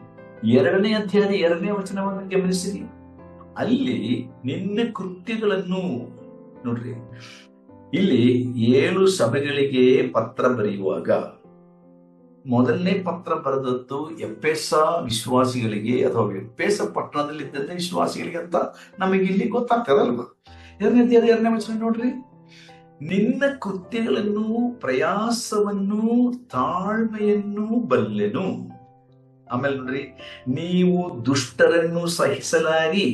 2ನೇ ಅಧ್ಯಾಯದ 2ನೇ ವಚನವನ್ನು ಗಮನಿಸಿರಿ. ಅಲ್ಲಿ ನಿನ್ನ ಕೃತ್ಯಗಳನ್ನು ನೋಡ್ರಿ. ಇಲ್ಲಿ 7 ಸಭೆಗಳಿಗೆ ಪತ್ರ ಬರೆಯುವಾಗ ಮೊದಲನೇ ಪತ್ರ ಬರೆದದ್ದು ಎಫೆಸ ವಿಶ್ವಾಸಿಗಳಿಗೆ ಅಥವಾ ಎಫೆಸ ಪಟ್ಟಣದಲ್ಲಿದ್ದಂತ ವಿಶ್ವಾಸಿಗಳಿಗೆ ಅಂತ ನಮಗೆ ಇಲ್ಲಿ ಗೊತ್ತಾಗ್ತದಲ್ವಾ? 2ನೇ ಅಧ್ಯಾಯದ 2ನೇ ವಚನ ನೋಡ್ರಿ. ನಿನ್ನ ಕೃತ್ಯಗಳನ್ನು, ಪ್ರಯಾಸವನ್ನು, ತಾಳ್ಮೆಯನ್ನು ಬಲ್ಲೆನು. ಆಮೇಲೆ ನೋಡ್ರಿ, ನೀವು ದುಷ್ಟರನ್ನು ಸಹಿಸಲಾರಿ.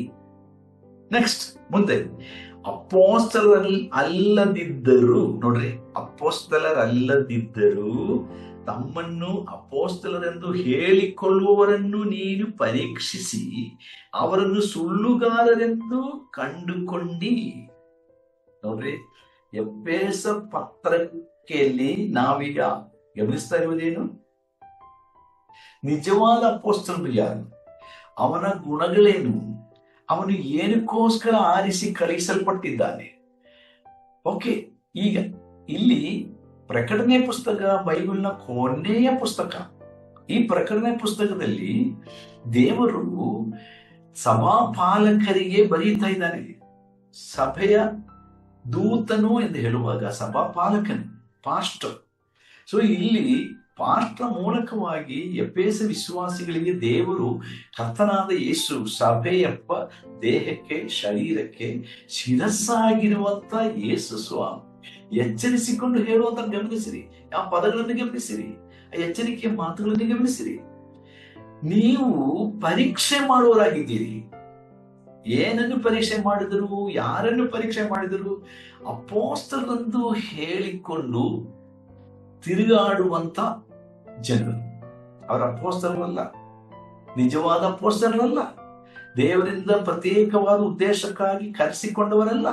ನೆಕ್ಸ್ಟ್ ಮುಂದೆ, ಅಪೊಸ್ತಲರಲ್ಲದಿದ್ದರು, ನೋಡ್ರಿ, ಅಪೊಸ್ತಲರಲ್ಲದಿದ್ದರು ತಮ್ಮನ್ನು ಅಪೊಸ್ತಲರೆಂದು ಹೇಳಿಕೊಳ್ಳುವವರನ್ನು ನೀನು ಪರೀಕ್ಷಿಸಿ ಅವರನ್ನು ಸುಳ್ಳುಗಾರರೆಂದು ಕಂಡುಕೊಂಡಿ. ನೋಡ್ರಿ, ಎಫೆಸ ಪತ್ರಕ್ಕೆಯಲ್ಲಿ ನಾವೀಗ ಗಮನಿಸ್ತಾ ಇರುವುದೇನು? ನಿಜವಾದ ಅಪೊಸ್ತಲನು ಯಾರು, ಅವನ ಗುಣಗಳೇನು, ಅವನು ಏನಕ್ಕೋಸ್ಕರ ಆರಿಸಿ ಕಳುಹಿಸಲ್ಪಟ್ಟಿದ್ದಾನೆ. ಓಕೆ, ಈಗ ಇಲ್ಲಿ ಪ್ರಕಟಣೆ ಪುಸ್ತಕ ಬೈಬಲ್ನ ಕೊನೆಯ ಪುಸ್ತಕ. ಈ ಪ್ರಕಟಣೆ ಪುಸ್ತಕದಲ್ಲಿ ದೇವರು ಸಭಾಪಾಲಕರಿಗೆ ಬರೀತಾ ಇದ್ದಾನೆ. ಸಭೆಯ ದೂತನು ಎಂದು ಹೇಳುವಾಗ ಸಭಾಪಾಲಕನು, ಪಾಸ್ಟರ್. ಸೊ ಇಲ್ಲಿ ಪಾಸ್ಟರ್ ಮೂಲಕವಾಗಿ ಎಫೆಸ ವಿಶ್ವಾಸಿಗಳಿಗೆ ದೇವರು ಕರ್ತನಾದ ಯೇಸು ಸಭೆಯಪ್ಪ ದೇಹಕ್ಕೆ ಶರೀರಕ್ಕೆ ಶಿರಸ್ಸಾಗಿರುವಂತ ಯೇಸು ಸ್ವಾಮಿ ಎಚ್ಚರಿಸಿಕೊಂಡು ಹೇಳುವಂತ ಗಮನಿಸಿರಿ. ಆ ಪದಗಳನ್ನು ಗಮನಿಸಿರಿ, ಆ ಎಚ್ಚರಿಕೆಯ ಮಾತುಗಳನ್ನು ಗಮನಿಸಿರಿ. ನೀವು ಪರೀಕ್ಷೆ ಮಾಡುವವರಾಗಿದ್ದೀರಿ. ಏನನ್ನು ಪರೀಕ್ಷೆ ಮಾಡಿದರು, ಯಾರನ್ನು ಪರೀಕ್ಷೆ ಮಾಡಿದರು? ಅಪೊಸ್ತಲರೆಂದು ಹೇಳಿಕೊಂಡು ತಿರುಗಾಡುವಂತ ಜನರು. ಅವರ ಅಪೊಸ್ತಲರಲ್ಲ, ನಿಜವಾದ ಅಪೊಸ್ತಲರಲ್ಲ, ದೇವರಿಂದ ಪ್ರತ್ಯೇಕವಾದ ಉದ್ದೇಶಕ್ಕಾಗಿ ಕರೆಸಿಕೊಂಡವರಲ್ಲ,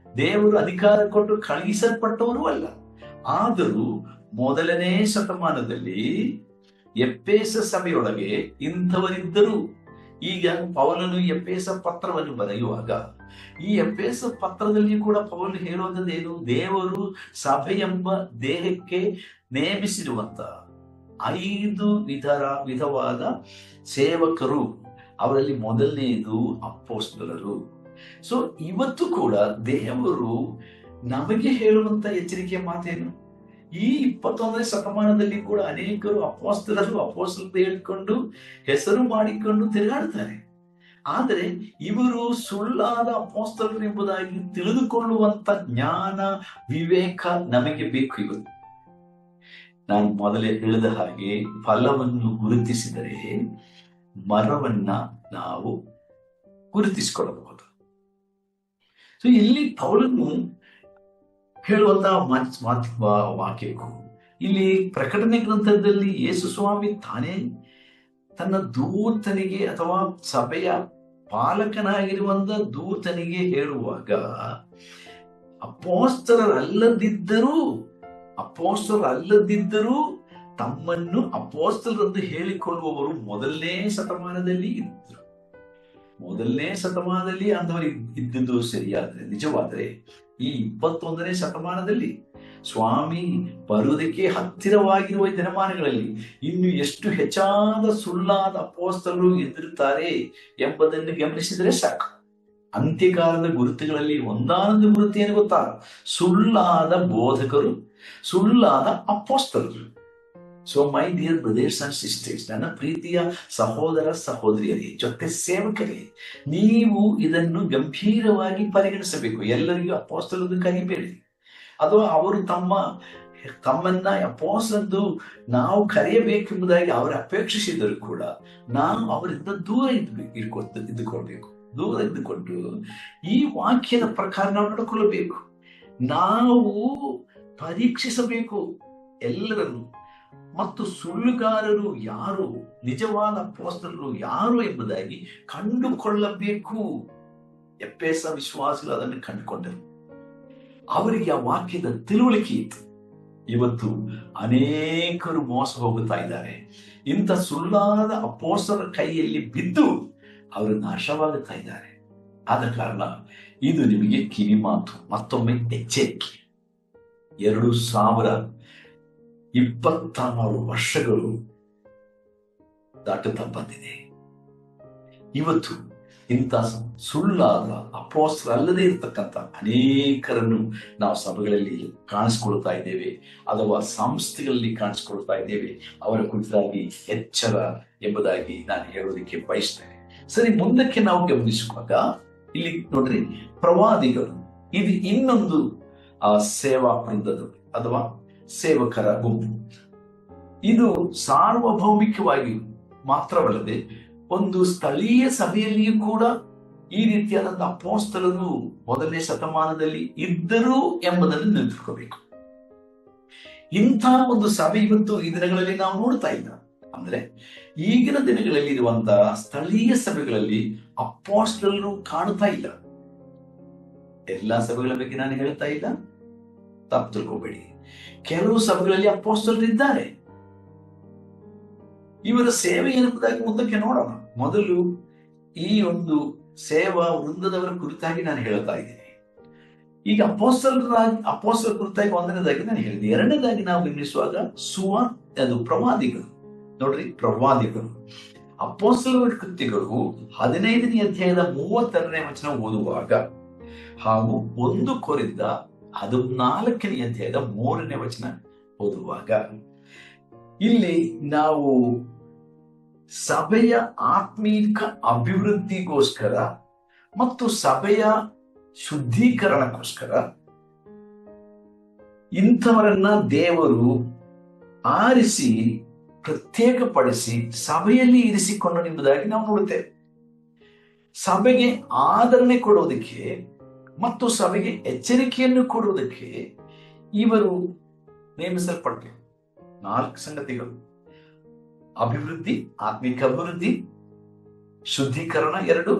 ದೇವರು ಅಧಿಕಾರ ಕೊಟ್ಟು ಕಳುಹಿಸಲ್ಪಟ್ಟವರು ಅಲ್ಲ. ಆದರೂ ಮೊದಲನೇ ಶತಮಾನದಲ್ಲಿ ಎಫೆಸ ಸಭೆಯೊಳಗೆ ಇಂಥವರಿದ್ದರು. ಈಗ ಪೌಲನು ಎಫೆಸ ಪತ್ರವನ್ನು ಬರೆಯುವಾಗ ಈ ಎಫೆಸ ಪತ್ರದಲ್ಲಿ ಕೂಡ ಪೌಲನು ಹೇಳುವುದೇನು? ದೇವರು ಸಭೆಯೆಂಬ ದೇಹಕ್ಕೆ ನೇಮಿಸಿರುವಂತ 5 ವಿಧವಾದ ಸೇವಕರು. ಅವರಲ್ಲಿ ಮೊದಲನೆಯದು ಅಪೊಸ್ತಲರು. ಸೊ ಇವತ್ತು ಕೂಡ ದೇವರು ನಮಗೆ ಹೇಳುವಂತ ಎಚ್ಚರಿಕೆಯ ಮಾತೇನು? ಈ 21ನೇ ಶತಮಾನದಲ್ಲಿ ಕೂಡ ಅನೇಕರು ಅಪೊಸ್ತಲರು ಹೇಳಿಕೊಂಡು ಹೆಸರು ಮಾಡಿಕೊಂಡು ತಿರುಗಾಡ್ತಾರೆ. ಆದರೆ ಇವರು ಸುಳ್ಳಾದ ಅಪೊಸ್ತಲರು ಎಂಬುದಾಗಿ ತಿಳಿದುಕೊಳ್ಳುವಂತ ಜ್ಞಾನ ವಿವೇಕ ನಮಗೆ ಬೇಕು. ಇವತ್ತು ನಾನು ಮೊದಲೇ ಹೇಳಿದ ಹಾಗೆ ಫಲವನ್ನು ಗುರುತಿಸಿದರೆ ಮರವನ್ನ ನಾವು ಗುರುತಿಸಿಕೊಳ್ಳಬಹುದು. ಸೊ ಇಲ್ಲಿ ಪೌಲನು ಹೇಳುವಂತಹ ವಾಕ್ಯಕ್ಕೂ ಇಲ್ಲಿ ಪ್ರಕಟಣೆ ಗ್ರಂಥದಲ್ಲಿ ಯೇಸು ಸ್ವಾಮಿ ತಾನೇ ತನ್ನ ದೂತನಿಗೆ ಅಥವಾ ಸಭೆಯ ಪಾಲಕನಾಗಿರುವಂತ ದೂತನಿಗೆ ಹೇಳುವಾಗ ಅಪೊಸ್ತಲರಲ್ಲದಿದ್ದರೂ ತಮ್ಮನ್ನು ಅಪೊಸ್ತಲರೆಂದು ಹೇಳಿಕೊಳ್ಳುವವರು ಮೊದಲನೇ ಶತಮಾನದಲ್ಲಿ ಇದ್ದರು. ಮೊದಲನೇ ಶತಮಾನದಲ್ಲಿ ಅಂದವರು ಇದ್ದುದು ಸರಿಯಾದ್ರೆ, ನಿಜವಾದ್ರೆ ಈ 21ನೇ ಶತಮಾನದಲ್ಲಿ ಸ್ವಾಮಿ ಬರುವುದಕ್ಕೆ ಹತ್ತಿರವಾಗಿರುವ ದಿನಮಾನಗಳಲ್ಲಿ ಇನ್ನು ಎಷ್ಟು ಹೆಚ್ಚಾದ ಸುಳ್ಳಾದ ಅಪೊಸ್ತಲರು ಎದುರುತ್ತಾರೆ ಎಂಬುದನ್ನು ಗಮನಿಸಿದರೆ ಸಾಕು. ಅಂತ್ಯಕಾಲದ ಗುರುತುಗಳಲ್ಲಿ ಒಂದಾನೊಂದು ಗುರುತು ಏನು ಗೊತ್ತಾ? ಸುಳ್ಳಾದ ಬೋಧಕರು, ಸುಳ್ಳಾದ ಅಪೊಸ್ತಲರು. So my dear brothers and sisters, ನನ್ನ ಪ್ರೀತಿಯ ಸಹೋದರ ಸಹೋದರಿಯರೇ, ಜೊತೆ ಸೇವಕರೇ, ನೀವು ಇದನ್ನು ಗಂಭೀರವಾಗಿ ಪರಿಗಣಿಸಬೇಕು. ಎಲ್ಲರಿಗೂ ಅಪೊಸ್ತಲರು ಕರಿಬೇಡಿ, ಅಥವಾ ಅವರು ತಮ್ಮನ್ನ ಅಪೊಸ್ತಲರೆಂದು ನಾವು ಕರೆಯಬೇಕೆಂಬುದಾಗಿ ಅವರು ಅಪೇಕ್ಷಿಸಿದರೂ ಕೂಡ ನಾವು ಅವರಿಂದ ದೂರ ಇದ್ದುಕೊಳ್ಬೇಕು. ದೂರ ಇದ್ದುಕೊಂಡು ಈ ವಾಕ್ಯದ ಪ್ರಕಾರ ನಾವು ನಡ್ಕೊಳ್ಳಬೇಕು. ನಾವು ಪರೀಕ್ಷಿಸಬೇಕು ಎಲ್ಲರನ್ನು, ಮತ್ತು ಸುಳ್ಳುಗಾರರು ಯಾರು, ನಿಜವಾದ ಅಪೊಸ್ತಲರು ಯಾರು ಎಂಬುದಾಗಿ ಕಂಡುಕೊಳ್ಳಬೇಕು. ಎಫೆಸ ವಿಶ್ವಾಸಿಗಳು ಅದನ್ನು ಕಂಡುಕೊಂಡರು. ಅವರಿಗೆ ಆ ವಾಕ್ಯದ ತಿಳುವಳಿಕೆ ಇತ್ತು. ಇವತ್ತು ಅನೇಕರು ಮೋಸ ಹೋಗುತ್ತಾ ಇದ್ದಾರೆ. ಇಂಥ ಸುಳ್ಳಾದ ಅಪೊಸ್ತಲರ ಕೈಯಲ್ಲಿ ಬಿದ್ದು ಅವರು ನಾಶವಾಗುತ್ತಾ ಇದ್ದಾರೆ. ಆದ ಕಾರಣ ಇದು ನಿಮಗೆ ಕಿವಿ ಮಾತು, ಮತ್ತೊಮ್ಮೆ ಎಚ್ಚರಿಕೆ. 2026 ವರ್ಷಗಳು ದಾಟುತ್ತಾ ಬಂದಿದೆ. ಇವತ್ತು ಇಂಥ ಸುಳ್ಳಾದ ಅಪೊಸ್ತಲರಲ್ಲದೆ ಇರತಕ್ಕಂಥ ಅನೇಕರನ್ನು ನಾವು ಸಭೆಗಳಲ್ಲಿ ಕಾಣಿಸ್ಕೊಳ್ತಾ ಇದ್ದೇವೆ, ಅಥವಾ ಸಂಸ್ಥೆಗಳಲ್ಲಿ ಕಾಣಿಸ್ಕೊಳ್ತಾ ಇದ್ದೇವೆ. ಅವರ ಕುರಿತಾಗಿ ಎಚ್ಚರ ಎಂಬುದಾಗಿ ನಾನು ಹೇಳೋದಕ್ಕೆ ಬಯಸ್ತೇನೆ. ಸರಿ, ಮುಂದಕ್ಕೆ ನಾವು ಗಮನಿಸುವಾಗ ಇಲ್ಲಿ ನೋಡ್ರಿ, ಪ್ರವಾದಿಗಳು ಇದು ಇನ್ನೊಂದು ಸೇವಾ ವೃಂದದ ಅಥವಾ ಸೇವಕರ ಗುಂಪು. ಇದು ಸಾರ್ವಭೌಮಿಕವಾಗಿ ಮಾತ್ರವಲ್ಲದೆ ಒಂದು ಸ್ಥಳೀಯ ಸಭೆಯಲ್ಲಿಯೂ ಕೂಡ ಈ ರೀತಿಯಾದಂತಹ ಅಪೊಸ್ತಲರು ಮೊದಲನೇ ಶತಮಾನದಲ್ಲಿ ಇದ್ದರು ಎಂಬುದನ್ನು ನೆನಪಿಟ್ಕೋಬೇಕು. ಇಂಥ ಒಂದು ಸಭೆ ಇವತ್ತು ಈ ದಿನಗಳಲ್ಲಿ ನಾವು ನೋಡ್ತಾ ಇಲ್ಲ. ಅಂದ್ರೆ ಈಗಿನ ದಿನಗಳಲ್ಲಿ ಇರುವಂತಹ ಸ್ಥಳೀಯ ಸಭೆಗಳಲ್ಲಿ ಅಪೊಸ್ತಲರು ಕಾಣುತ್ತಾ ಇಲ್ಲ. ಎಲ್ಲಾ ಸಭೆಗಳ ಬಗ್ಗೆ ನಾನು ಹೇಳ್ತಾ ಇಲ್ಲ, ತಪ್ಪು ತಿಳ್ಕೋಬೇಡಿ. ಕೆಲವು ಸಭೆಗಳಲ್ಲಿ ಅಪೊಸ್ತಲರು ಇದ್ದಾರೆ, ಇವರ ಸೇವೆ ಏನೆಂಬುದಾಗಿ ಮುಂದಕ್ಕೆ ನೋಡೋಣ. ಮೊದಲು ಈ ಒಂದು ಸೇವಾ ವೃಂದದವರ ಕುರಿತಾಗಿ ನಾನು ಹೇಳ್ತಾ ಇದ್ದೀನಿ. ಈಗ ಅಪೋಸ್ತಲರ ಕುರಿತಾಗಿ ಒಂದನೇದಾಗಿ ನಾನು ಹೇಳಿದೆ. ಎರಡನೇದಾಗಿ ನಾವು ಗಮನಿಸುವಾಗ ಅದು ಪ್ರವಾದಿಗಳು. ನೋಡ್ರಿ, ಪ್ರವಾದಿಗಳು. ಅಪೋಸ್ತಲರ ಕೃತ್ಯಗಳು 15ನೇ ಅಧ್ಯಾಯದ 32ನೇ ವಚನ ಓದುವಾಗ ಹಾಗೂ 1 ಕೊರಿಂಥ 14ನೇ ಅಧ್ಯಾಯದ 3ನೇ ವಚನ ಓದುವಾಗ ಇಲ್ಲಿ ನಾವು ಸಭೆಯ ಆತ್ಮೀಕ ಅಭಿವೃದ್ಧಿಗೋಸ್ಕರ ಮತ್ತು ಸಭೆಯ ಶುದ್ಧೀಕರಣಕ್ಕೋಸ್ಕರ ಇಂಥವರನ್ನ ದೇವರು ಆರಿಸಿ ಪ್ರತ್ಯೇಕಪಡಿಸಿ ಸಭೆಯಲ್ಲಿ ಇರಿಸಿಕೊಂಡು ಎಂಬುದಾಗಿ ನಾವು ನೋಡುತ್ತೇವೆ. ಸಭೆಗೆ ಆದರಣೆ ಕೊಡುವುದಕ್ಕೆ ಮತ್ತು ಸಭೆಗೆ ಎಚ್ಚರಿಕೆಯನ್ನು ಕೊಡುವುದಕ್ಕೆ ಇವರು ನೇಮಿಸಲ್ಪಟ್ಟರು. 4 ಸಂಗತಿಗಳು: ಅಭಿವೃದ್ಧಿ, ಆತ್ಮಿಕ ಅಭಿವೃದ್ಧಿ, ಶುದ್ಧೀಕರಣ 2,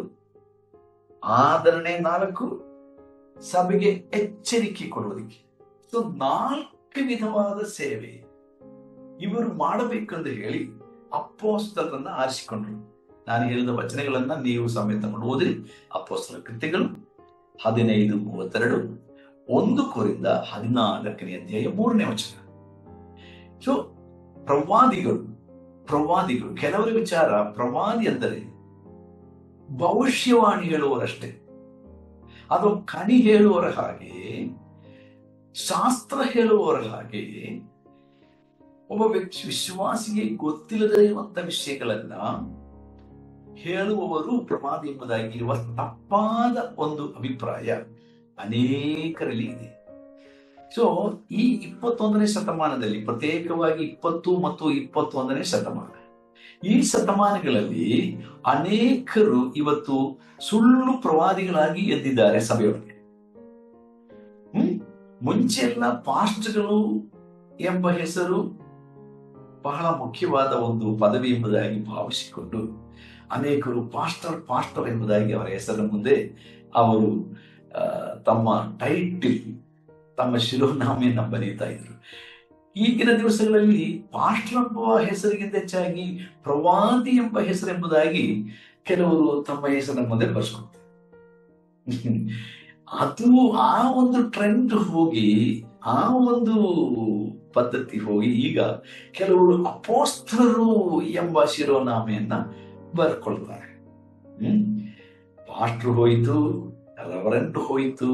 ಆದರಣೆ 4, ಸಭೆಗೆ ಎಚ್ಚರಿಕೆ ಕೊಡುವುದಕ್ಕೆ. 4 ವಿಧವಾದ ಸೇವೆ ಇವರು ಮಾಡಬೇಕೆಂದು ಹೇಳಿ ಅಪೊಸ್ತಲರನ್ನ ಆರಿಸಿಕೊಂಡ್ರು. ನಾನು ಹೇಳಿದ ವಚನಗಳನ್ನ ನೀವು ಸಮೇತ ಓದಿರಿ. ಅಪೊಸ್ತಲರ ಕೃತ್ಯಗಳು 15:32, 1 ಕೊರಿಂಥ 14ನೇ ಅಧ್ಯಾಯ 3ನೇ ವಚನ. ಸೊ ಪ್ರವಾದಿಗಳು ಕೆಲವರ ವಿಚಾರ, ಪ್ರವಾದಿ ಅಂದರೆ ಭವಿಷ್ಯವಾಣಿ ಹೇಳುವವರಷ್ಟೇ, ಅದು ಕಣಿ ಹೇಳುವವರ ಹಾಗೆ, ಶಾಸ್ತ್ರ ಹೇಳುವವರ ಹಾಗೆ ಒಬ್ಬ ವ್ಯಕ್ತಿ ವಿಶ್ವಾಸಿಗೆ ಗೊತ್ತಿಲ್ಲದೇ ಇರುವಂತ ವಿಷಯಗಳನ್ನ ಹೇಳುವವರು ಪ್ರವಾದಿ ಎಂಬುದಾಗಿ ಇರುವ ತಪ್ಪಾದ ಒಂದು ಅಭಿಪ್ರಾಯ ಅನೇಕರಲ್ಲಿ ಇದೆ. ಸೊ ಈ 21ನೇ ಶತಮಾನದಲ್ಲಿ, ಪ್ರತ್ಯೇಕವಾಗಿ 20 ಮತ್ತು 21ನೇ ಶತಮಾನ, ಈ ಶತಮಾನಗಳಲ್ಲಿ ಅನೇಕರು ಇವತ್ತು ಸುಳ್ಳು ಪ್ರವಾದಿಗಳಾಗಿ ಎದ್ದಿದ್ದಾರೆ ಸಭೆಯೊಳಗೆ. ಮುಂಚೆಲ್ಲ ಪಾಸ್ಟರ್ಗಳು ಎಂಬ ಹೆಸರು ಬಹಳ ಮುಖ್ಯವಾದ ಒಂದು ಪದವಿ ಎಂಬುದಾಗಿ ಭಾವಿಸಿಕೊಂಡು ಅನೇಕರು ಪಾಸ್ಟರ್ ಎಂಬುದಾಗಿ ಅವರ ಹೆಸರಿನ ಮುಂದೆ ಅವರು ತಮ್ಮ ಟೈಟಲ್, ತಮ್ಮ ಶಿರೋನಾಮೆಯನ್ನ ಬರೀತಾ ಇದ್ರು. ಈಗಿನ ದಿವಸಗಳಲ್ಲಿ ಪಾಸ್ಟರ್ ಎಂಬ ಹೆಸರಿಗಿಂತ ಹೆಚ್ಚಾಗಿ ಪ್ರವಾದಿ ಎಂಬ ಹೆಸರೆಂಬುದಾಗಿ ಕೆಲವರು ತಮ್ಮ ಹೆಸರಿನ ಮುಂದೆ ಬರ್ಸ್ಕೊಳ್ತಾರೆ. ಅದು ಆ ಒಂದು ಟ್ರೆಂಡ್ ಹೋಗಿ, ಆ ಒಂದು ಪದ್ಧತಿ ಹೋಗಿ ಈಗ ಕೆಲವರು ಅಪೊಸ್ತಲರು ಎಂಬ ಶಿರೋನಾಮೆಯನ್ನ ಬರ್ಕೊಳ್ತಾರೆ. ಪಾಸ್ಟರ್ ಹೋಯಿತು, ರೆವರೆಂಡ್ ಹೋಯಿತು,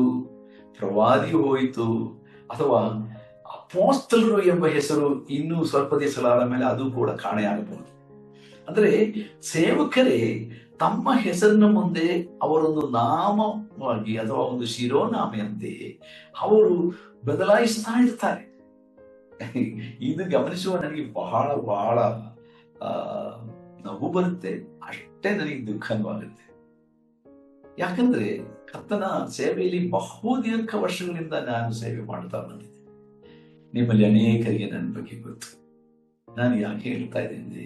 ಪ್ರವಾದಿ ಹೋಯಿತು, ಅಥವಾ ಅಪೊಸ್ತಲರು ಎಂಬ ಹೆಸರು ಇನ್ನೂ ಸ್ವಲ್ಪ ದಿವಸಗಳಾದ ಮೇಲೆ ಅದು ಕೂಡ ಕಾಣೆಯಾಗಬಹುದು. ಅಂದ್ರೆ ಸೇವಕರೇ ತಮ್ಮ ಹೆಸರಿನ ಮುಂದೆ ಅವರೊಂದು ನಾಮವಾಗಿ ಅಥವಾ ಒಂದು ಶಿರೋನಾಮೆಯಂತೆ ಅವರು ಬದಲಾಯಿಸ್ತಾ ಇರ್ತಾರೆ. ಇದು ಗಮನಿಸುವ ನನಗೆ ಬಹಳ ಬಹಳ ನಗು ಬರುತ್ತೆ, ಅಷ್ಟೇ ನನಗೆ ದುಃಖನೂ ಆಗುತ್ತೆ. ಯಾಕಂದ್ರೆ ಕರ್ತನ ಸೇವೆಯಲ್ಲಿ ಬಹುದೀರ್ಘ ವರ್ಷಗಳಿಂದ ನಾನು ಸೇವೆ ಮಾಡ್ತಾ ಬಂದಿದ್ದೆ. ನಿಮ್ಮಲ್ಲಿ ಅನೇಕರಿಗೆ ನನ್ನ ಬಗ್ಗೆ ಗೊತ್ತು. ನಾನು ಯಾಕೆ ಹೇಳ್ತಾ ಇದ್ದೇನೆ,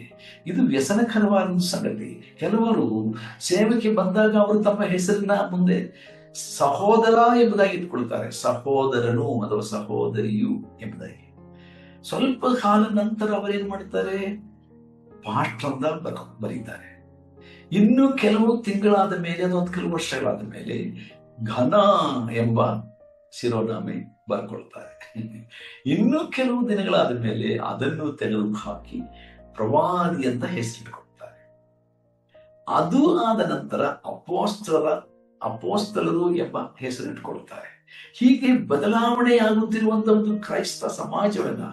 ಇದು ವ್ಯಸನಕರವಾದ ಸಂಗತಿ. ಕೆಲವರು ಸೇವೆಗೆ ಬಂದಾಗ ಅವರು ತಮ್ಮ ಹೆಸರಿನ ಮುಂದೆ ಸಹೋದರ ಎಂಬುದಾಗಿ ಇಟ್ಕೊಳ್ತಾರೆ, ಸಹೋದರನು ಅಥವಾ ಸಹೋದರಿಯು ಎಂಬುದಾಗಿ. ಸ್ವಲ್ಪ ಕಾಲ ನಂತರ ಅವರೇನ್ ಮಾಡ್ತಾರೆ, ಪಾಸ್ಟರ್ ಅಂತ ಬರೀತಾರೆ. ಇನ್ನು ಕೆಲವು ತಿಂಗಳಾದ ಮೇಲೆ ಅಥವಾ ಕೆಲವು ವರ್ಷಗಳಾದ ಮೇಲೆ ಘನ ಎಂಬ ಶಿರೋನಾಮೆ ಬರ್ಕೊಳ್ತಾರೆ. ಇನ್ನು ಕೆಲವು ದಿನಗಳಾದ ಮೇಲೆ ಅದನ್ನು ತೆಗೆದು ಹಾಕಿ ಪ್ರವಾದಿ ಅಂತ ಹೆಸರಿಟ್ಕೊಳ್ತಾರೆ. ಅದು ಆದ ನಂತರ ಅಪೊಸ್ತಲರು ಎಂಬ ಹೆಸರಿಟ್ಕೊಳ್ತಾರೆ. ಹೀಗೆ ಬದಲಾವಣೆಯಾಗುತ್ತಿರುವಂತಹ ಒಂದು ಕ್ರೈಸ್ತ ಸಮಾಜವನ್ನ,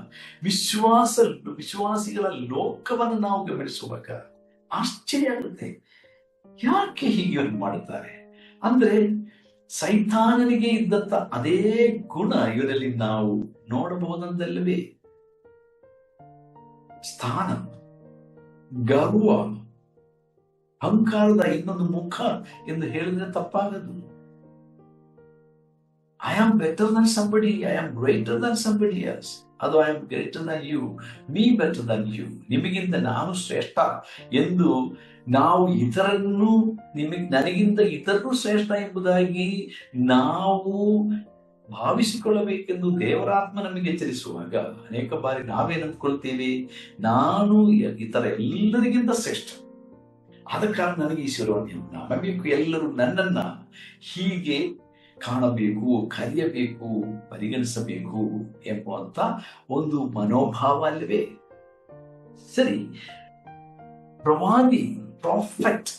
ವಿಶ್ವಾಸಿಗಳ ಲೋಕವನ್ನು ನಾವು ಗಮನಿಸುವಾಗ ಆಶ್ಚರ್ಯ ಆಗುತ್ತೆ. ಯಾಕೆ ಹೀಗೆ ಮಾಡುತ್ತಾರೆ ಅಂದ್ರೆ, ಸೈತಾನನಿಗೆ ಇದ್ದಂತ ಅದೇ ಗುಣ ಇವರಲ್ಲಿ ನಾವು ನೋಡಬಹುದಂತಲ್ಲವೇ. ಸ್ಥಾನ, ಗರ್ವ, ಅಹಂಕಾರದ ಇನ್ನೊಂದು ಮುಖ ಎಂದು ಹೇಳಿದ್ರೆ ತಪ್ಪಾಗದು. I am better than somebody, I am greater than somebody else. ಅದು I am greater than you, me better than you. ನಿಮಗಿಂತ ನಾನು ಶ್ರೇಷ್ಠ ಎಂದು ನಾವು ನನಗಿಂತ ಇತರರು ಶ್ರೇಷ್ಠ ಎಂಬುದಾಗಿ ನಾವು ಭಾವಿಸಿಕೊಳ್ಳಬೇಕೆಂದು ದೇವರಾತ್ಮ ನಮಗೆ ಎಚ್ಚರಿಸುವಾಗ ಅನೇಕ ಬಾರಿ ನಾವೇನ್ ಅಂದ್ಕೊಳ್ತೀವಿ, ನಾನು ಇತರ ಎಲ್ಲರಿಗಿಂತ ಶ್ರೇಷ್ಠ, ಆದ ಕಾರಣ ನನಗೆ ಈಶ್ವರವನ್ನು ನಂಬಬೇಕು, ಎಲ್ಲರೂ ನನ್ನನ್ನ ಹೀಗೆ ಕಾಣಬೇಕು, ಕರೆಯಬೇಕು, ಪರಿಗಣಿಸಬೇಕು ಎಂಬುವಂತ ಒಂದು ಮನೋಭಾವ ಅಲ್ಲವೇ? ಸರಿ, ಪ್ರವಾದಿ prophet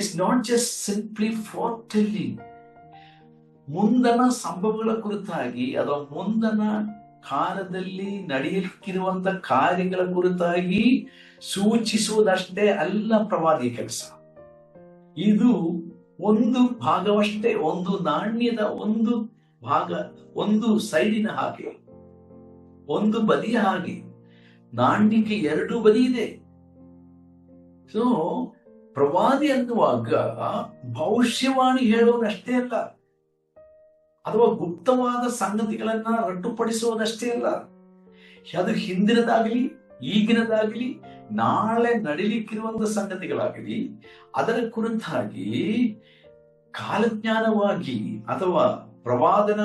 is not just simply for telling, ಮುಂದನ ಸಂಭವಗಳ ಕುರಿತಾಗಿ ಅಥವಾ ಮುಂದನ ಕಾಲದಲ್ಲಿ ನಡೆಯಲಿಕ್ಕಿರುವಂತ ಕಾರ್ಯಗಳ ಕುರಿತಾಗಿ ಸೂಚಿಸುವುದಷ್ಟೇ ಅಲ್ಲ ಪ್ರವಾದಿಯ ಕೆಲಸ. ಇದು ಒಂದು ಭಾಗವಷ್ಟೇ, ಒಂದು ನಾಣ್ಯದ ಒಂದು ಭಾಗ, ಒಂದು ಸೈಡಿನ ಹಾಗೆ, ಒಂದು ಬದಿಯ ಹಾಗೆ. ನಾಣ್ಯಕ್ಕೆ ಎರಡು ಬದಿ ಇದೆ. ಸೊ ಪ್ರವಾದಿ ಅನ್ನುವಾಗ ಭವಿಷ್ಯವಾಣಿ ಹೇಳುವುದಷ್ಟೇ ಅಲ್ಲ, ಅಥವಾ ಗುಪ್ತವಾದ ಸಂಗತಿಗಳನ್ನ ರಟ್ಟುಪಡಿಸುವುದಷ್ಟೇ ಅಲ್ಲ, ಅದು ಹಿಂದಿನದಾಗಲಿ ಈಗಿನದಾಗಲಿ ನಾಳೆ ನಡೀಲಿಕ್ಕಿರುವಂತ ಸಂಗತಿಗಳಾಗಲಿ ಅದರ ಕುರಿತಾಗಿ ಕಾಲಜ್ಞಾನವಾಗಿ ಅಥವಾ ಪ್ರವಾದನ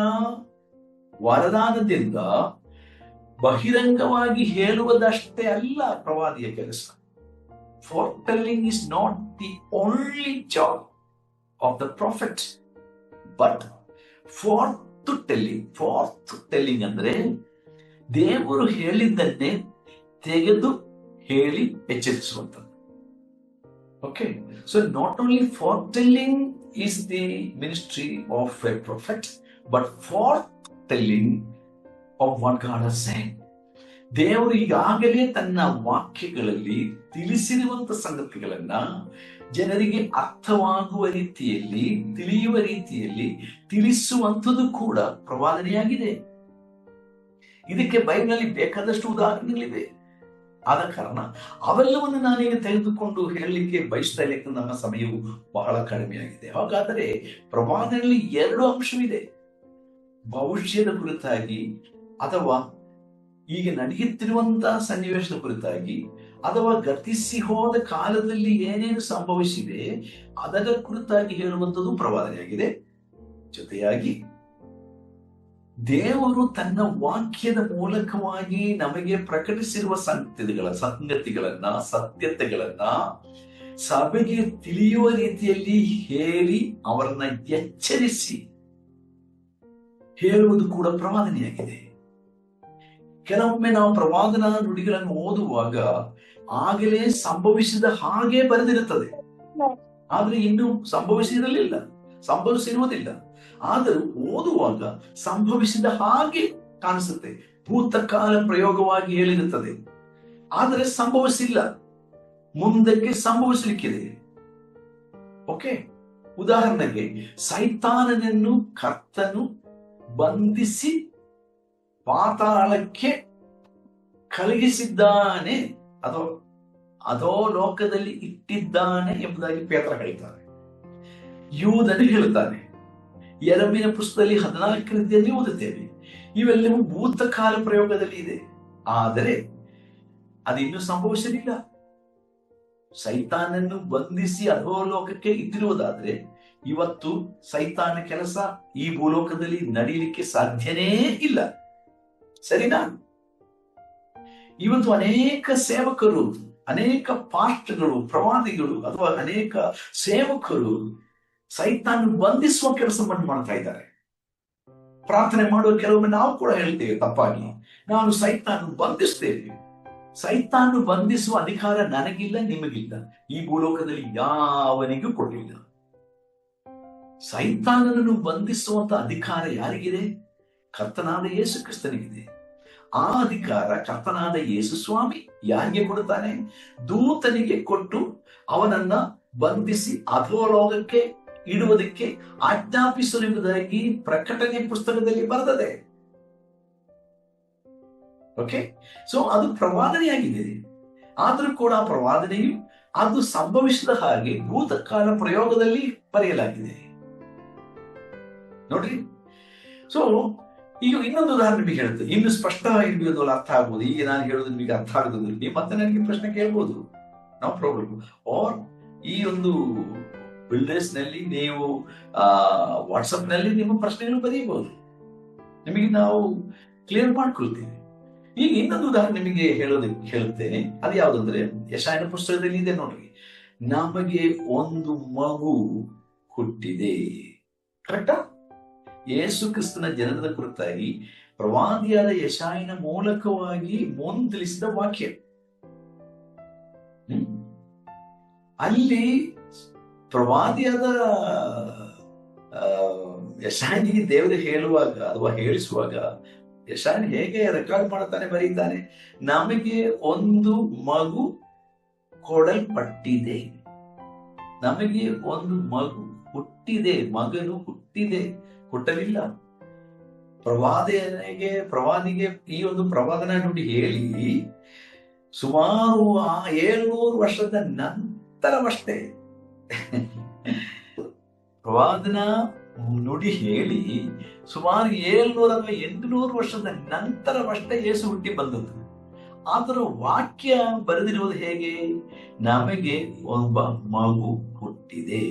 ವರದಾನದಿಂದ ಬಹಿರಂಗವಾಗಿ ಹೇಳುವುದಷ್ಟೇ ಅಲ್ಲ ಪ್ರವಾದಿಯ ಕೆಲಸ. Foretelling is not the only job of the prophet, but forth-telling ಅಂದ್ರೆ ದೇವರು ಹೇಳಿದ್ದನ್ನೇ ತೆಗೆದು ಹೇಳಿ ಎಚ್ಚರಿಸುವಂಥದ್ದು. Okay, so not only foretelling is the ministry of a prophet, but forth-telling of what God has said. ದೇವರು ಈಗಾಗಲೇ ತನ್ನ ವಾಕ್ಯಗಳಲ್ಲಿ ತಿಳಿಸಿರುವಂತ ಸಂಗತಿಗಳನ್ನ ಜನರಿಗೆ ಅರ್ಥವಾಗುವ ರೀತಿಯಲ್ಲಿ, ತಿಳಿಯುವ ರೀತಿಯಲ್ಲಿ ತಿಳಿಸುವಂಥದ್ದು ಕೂಡ ಪ್ರವಾದನೆಯಾಗಿದೆ. ಇದಕ್ಕೆ ಬೈಬಲ್ನಲ್ಲಿ ಬೇಕಾದಷ್ಟು ಉದಾಹರಣೆಗಳಿವೆ. ಆದ ಕಾರಣ ಅವೆಲ್ಲವನ್ನು ನಾನೀಗ ತೆಗೆದುಕೊಂಡು ಹೇಳಲಿಕ್ಕೆ ಬಯಸ್ತಾ ಇಲ್ಲ, ನಮ್ಮ ಸಮಯವು ಬಹಳ ಕಡಿಮೆಯಾಗಿದೆ. ಹಾಗಾದರೆ ಪ್ರವಾದನೆಯಲ್ಲಿ ಎರಡು ಅಂಶವಿದೆ, ಭವಿಷ್ಯದ ಕುರಿತಾಗಿ ಅಥವಾ ಈಗ ನಡೆಯುತ್ತಿರುವಂತಹ ಸನ್ನಿವೇಶದ ಕುರಿತಾಗಿ, ಅಥವಾ ಗತಿಸಿ ಹೋದ ಕಾಲದಲ್ಲಿ ಏನೇನು ಸಂಭವಿಸಿದೆ ಅದರ ಕುರಿತಾಗಿ ಹೇಳುವಂಥದ್ದು ಪ್ರವಾದನೆಯಾಗಿದೆ. ಜೊತೆಯಾಗಿ ದೇವರು ತನ್ನ ವಾಕ್ಯದ ಮೂಲಕವಾಗಿ ನಮಗೆ ಪ್ರಕಟಿಸಿರುವ ಸಂಗತಿಗಳನ್ನ, ಸತ್ಯತೆಗಳನ್ನ ಸಭೆಗೆ ತಿಳಿಯುವ ರೀತಿಯಲ್ಲಿ ಹೇಳಿ ಅವರನ್ನ ಎಚ್ಚರಿಸಿ ಹೇಳುವುದು ಕೂಡ ಪ್ರವಾದನೆಯಾಗಿದೆ. ಕೆಲವೊಮ್ಮೆ ನಾವು ಪ್ರವಾದನಾ ನುಡಿಗಳನ್ನು ಓದುವಾಗ ಆಗಲೇ ಸಂಭವಿಸಿದ ಹಾಗೆ ಬರೆದಿರುತ್ತದೆ, ಆದ್ರೆ ಇನ್ನು ಸಂಭವಿಸಿರುವುದಿಲ್ಲ. ಆದರೂ ಓದುವಾಗ ಸಂಭವಿಸಿದ ಹಾಗೆ ಕಾಣಿಸುತ್ತೆ, ಭೂತಕಾಲ ಪ್ರಯೋಗವಾಗಿ ಹೇಳಿರುತ್ತದೆ, ಆದರೆ ಸಂಭವಿಸಿಲ್ಲ, ಮುಂದಕ್ಕೆ ಸಂಭವಿಸಲಿಕ್ಕಿದೆ. ಓಕೆ, ಉದಾಹರಣೆಗೆ ಸೈತಾನನನ್ನು ಕರ್ತನು ಬಂಧಿಸಿ ಪಾತಾಳಕ್ಕೆ ಕಳುಹಿಸಿದ್ದಾನೆ, ಅದೋ ಲೋಕದಲ್ಲಿ ಇಟ್ಟಿದ್ದಾನೆ ಎಂಬುದಾಗಿ ಪೇತ್ರ ಹೇಳ್ತಾರೆ. ಯೂದನು ಹೇಳುತ್ತಾನೆ. ಯೆರೆಮೀಯನ ಪುಸ್ತಕದಲ್ಲಿ 14 ಓದುತ್ತೇವೆ. ಇವೆಲ್ಲವೂ ಭೂತಕಾಲ ಪ್ರಯೋಗದಲ್ಲಿ ಇದೆ, ಆದರೆ ಅದಿನ್ನೂ ಸಂಭವಿಸಲಿಲ್ಲ. ಸೈತಾನನ್ನು ಬಂಧಿಸಿ ಅಧೋಲೋಕಕ್ಕೆ ಇಟ್ಟಿರುವುದಾದ್ರೆ ಇವತ್ತು ಸೈತಾನ ಕೆಲಸ ಈ ಭೂಲೋಕದಲ್ಲಿ ನಡೀಲಿಕ್ಕೆ ಸಾಧ್ಯನೇ ಇಲ್ಲ. ಸರಿನಾ? ಇವತ್ತು ಅನೇಕ ಸೇವಕರು, ಅನೇಕ ಪಾಸ್ಟರ್ಗಳು, ಪ್ರವಾದಿಗಳು ಅಥವಾ ಅನೇಕ ಸೇವಕರು ಸೈತಾನ ಬಂಧಿಸುವ ಕೆಲಸವನ್ನು ಮಾಡ್ತಾ ಇದ್ದಾರೆ. ಪ್ರಾರ್ಥನೆ ಮಾಡುವ ಕೆಲವೊಮ್ಮೆ ನಾವು ಕೂಡ ಹೇಳ್ತೇವೆ ತಪ್ಪಾಗಿ, ನಾನು ಸೈತಾನ ಬಂಧಿಸ್ತೇವೆ. ಸೈತಾನ ಬಂಧಿಸುವ ಅಧಿಕಾರ ನನಗಿಲ್ಲ, ನಿಮಗಿಲ್ಲ, ಈ ಭೂಲೋಕದಲ್ಲಿ ಯಾವನಿಗೂ ಕೊಡಲಿಲ್ಲ. ಸೈತಾನನನ್ನು ಬಂಧಿಸುವಂತ ಅಧಿಕಾರ ಯಾರಿಗಿದೆ? ಕರ್ತನಾದ ಯೇಸು ಕ್ರಿಸ್ತನಿಗಿದೆ. ಆ ಅಧಿಕಾರ ಕರ್ತನಾದ ಯೇಸು ಸ್ವಾಮಿ ಯಾರಿಗೆ ಕೊಡುತ್ತಾನೆ? ದೂತನಿಗೆ ಕೊಟ್ಟು ಅವನನ್ನ ಬಂಧಿಸಿ ಅಧೋಲೋಕಕ್ಕೆ ಇಡುವುದಕ್ಕೆ ಆಜ್ಞಾಪಿಸುವುದಾಗಿ ಪ್ರಕಟಣೆ ಪುಸ್ತಕದಲ್ಲಿ ಬರೆದಿದೆ. ಓಕೆ, ಸೊ ಅದು ಪ್ರವಾದನೆಯಾಗಿದೆ. ಆದ್ರೂ ಕೂಡ ಆ ಪ್ರವಾದನೆಯು ಅದು ಸಂಭವಿಸಿದ ಹಾಗೆ ಭೂತಕಾಲ ಪ್ರಯೋಗದಲ್ಲಿ ಬರೆಯಲಾಗಿದೆ. ನೋಡ್ರಿ, ಸೊ ಈಗ ಇನ್ನೊಂದು ಉದಾಹರಣೆ ನಿಮಗೆ ಹೇಳುತ್ತೆ, ಇನ್ನು ಸ್ಪಷ್ಟ ಇರ್ಬೋದು, ಅರ್ಥ ಆಗ್ಬೋದು. ಈಗ ನಾನು ಹೇಳೋದು ನಿಮಗೆ ಅರ್ಥ ಆಗೋದಿಲ್ಲ, ನೀವು ಮತ್ತೆ ನನಗೆ ಪ್ರಶ್ನೆ ಕೇಳ್ಬೋದು, ನೋ ಪ್ರಾಬ್ಲಮ್. ಆರ್ ಈ ಒಂದು ಬಿಲ್ಡರ್ಸ್ ನಲ್ಲಿ ನೀವು ವಾಟ್ಸಪ್ ನಲ್ಲಿ ನಿಮ್ಮ ಪ್ರಶ್ನೆಗಳು ಬರೀಬಹುದು. ನಿಮಗೆ ನಾವು ಕ್ಲಿಯರ್ ಮಾಡ್ಕೊಳ್ತೇವೆ. ಈಗ ಇನ್ನೊಂದು ಉದಾಹರಣೆ ನಿಮಗೆ ಹೇಳುತ್ತೇನೆ. ಅದು ಯಾವುದಂದ್ರೆ ಯೆಶಾಯನ ಪುಸ್ತಕದಲ್ಲಿ ಇದೆ ನೋಡ್ರಿ, ನಮಗೆ ಒಂದು ಮಗು ಹುಟ್ಟಿದೆ. ಕರೆಕ್ಟಾ? ಯೇಸು ಕ್ರಿಸ್ತನ ಜನನದ ಕುರಿತಾಗಿ ಪ್ರವಾದಿಯಾದ ಯೆಶಾಯನ ಮೂಲಕವಾಗಿ ತಿಳಿಸಿದ ವಾಕ್ಯ. ಅಲ್ಲಿ ಪ್ರವಾದಿಯಾದ ಯೆಶಾಯನಿಗೆ ದೇವರು ಹೇಳುವಾಗ ಅಥವಾ ಹೇಳಿಸುವಾಗ ಯೆಶಾಯನ ಹೇಗೆ ರೆಕಾರ್ಡ್ ಮಾಡ್ತಾನೆ, ಬರೀತಾನೆ, ನಮಗೆ ಒಂದು ಮಗು ಕೊಡಲ್ಪಟ್ಟಿದೆ, ನಮಗೆ ಒಂದು ಮಗು ಹುಟ್ಟಿದೆ. ಮಗನು ಹುಟ್ಟಿದೆ, ಹುಟ್ಟಲಿಲ್ಲ. ಪ್ರವಾದಿಗೆ ಈ ಒಂದು ಪ್ರವಾದನ ನುಡಿ ಹೇಳಿ ಸುಮಾರು 700 ವರ್ಷದ ನಂತರವಷ್ಟೇ ಪ್ರವಾದನ ನುಡಿ ಹೇಳಿ ಸುಮಾರು 700 ಅಥವಾ 800 ವರ್ಷದ ನಂತರವಷ್ಟೇ ಯೇಸು ಹುಟ್ಟಿ ಬಂದದ್ದು. ಆತರ ವಾಕ್ಯ ಬರೆದಿರುವುದು ಹೇಗೆ? ನಮಗೆ ಒಬ್ಬ ಮಗು ಹುಟ್ಟಿದೆ,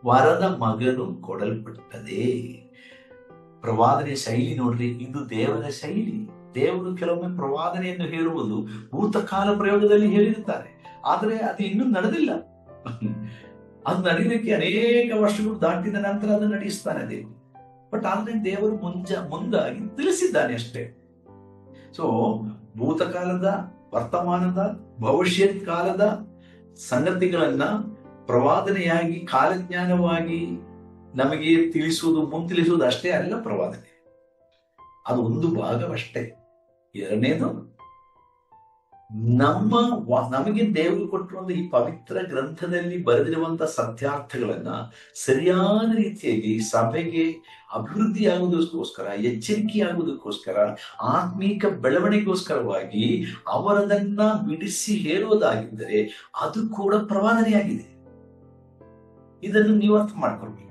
ವರದ ಮಗನು ಕೊಡಲ್ಪಟ್ಟದೆ. ಪ್ರವಾದನೆ ಶೈಲಿ ನೋಡ್ರಿ, ಇದು ದೇವರ ಶೈಲಿ. ದೇವರು ಕೆಲವೊಮ್ಮೆ ಪ್ರವಾದನೆಯನ್ನು ಹೇಳುವುದು ಭೂತಕಾಲ ಪ್ರಯೋಗದಲ್ಲಿ ಹೇಳಿರುತ್ತಾರೆ, ಆದರೆ ಅದು ಇನ್ನೂ ನಡೆದಿಲ್ಲ. ಅದು ನಡೀಲಿಕ್ಕೆ ಅನೇಕ ವರ್ಷಗಳು ದಾಟಿದ ನಂತರ ಅದು ನಡೆಸ್ತಾನೆ ದೇವರು. ಬಟ್ ಆದ್ರೆ ದೇವರು ಮುಂದಾಗಿ ತಿಳಿಸಿದ್ದಾನೆ ಅಷ್ಟೇ. ಸೊ ಭೂತಕಾಲದ, ವರ್ತಮಾನದ, ಭವಿಷ್ಯತ್ ಕಾಲದ ಸಂಗತಿಗಳನ್ನ ಪ್ರವಾದನೆಯಾಗಿ ಕಾಲಜ್ಞಾನವಾಗಿ ನಮಗೆ ಮುಂತಿಳಿಸುವುದು ಅಷ್ಟೇ ಅಲ್ಲ ಪ್ರವಾದನೆ. ಅದು ಒಂದು ಭಾಗವಷ್ಟೇ. ಎರಡನೇದು, ನಮಗೆ ದೇವರು ಕೊಟ್ಟಿರುವಂತ ಈ ಪವಿತ್ರ ಗ್ರಂಥದಲ್ಲಿ ಬರೆದಿರುವಂತಹ ಸತ್ಯಾರ್ಥಗಳನ್ನ ಸರಿಯಾದ ರೀತಿಯಲ್ಲಿ ಸಭೆಗೆ ಅಭಿವೃದ್ಧಿಯಾಗುವುದಕ್ಕೋಸ್ಕರ, ಎಚ್ಚರಿಕೆಯಾಗುವುದಕ್ಕೋಸ್ಕರ, ಆತ್ಮೀಕ ಬೆಳವಣಿಗೆಗೋಸ್ಕರವಾಗಿ ಅವರದನ್ನ ಬಿಡಿಸಿ ಹೇಳುವುದಾಗಿದ್ದರೆ ಅದು ಕೂಡ ಪ್ರವಾದನೆಯಾಗಿದೆ. ಇದನ್ನು ನೀವು ಅರ್ಥ ಮಾಡ್ಕೊಳ್ಬೇಕು.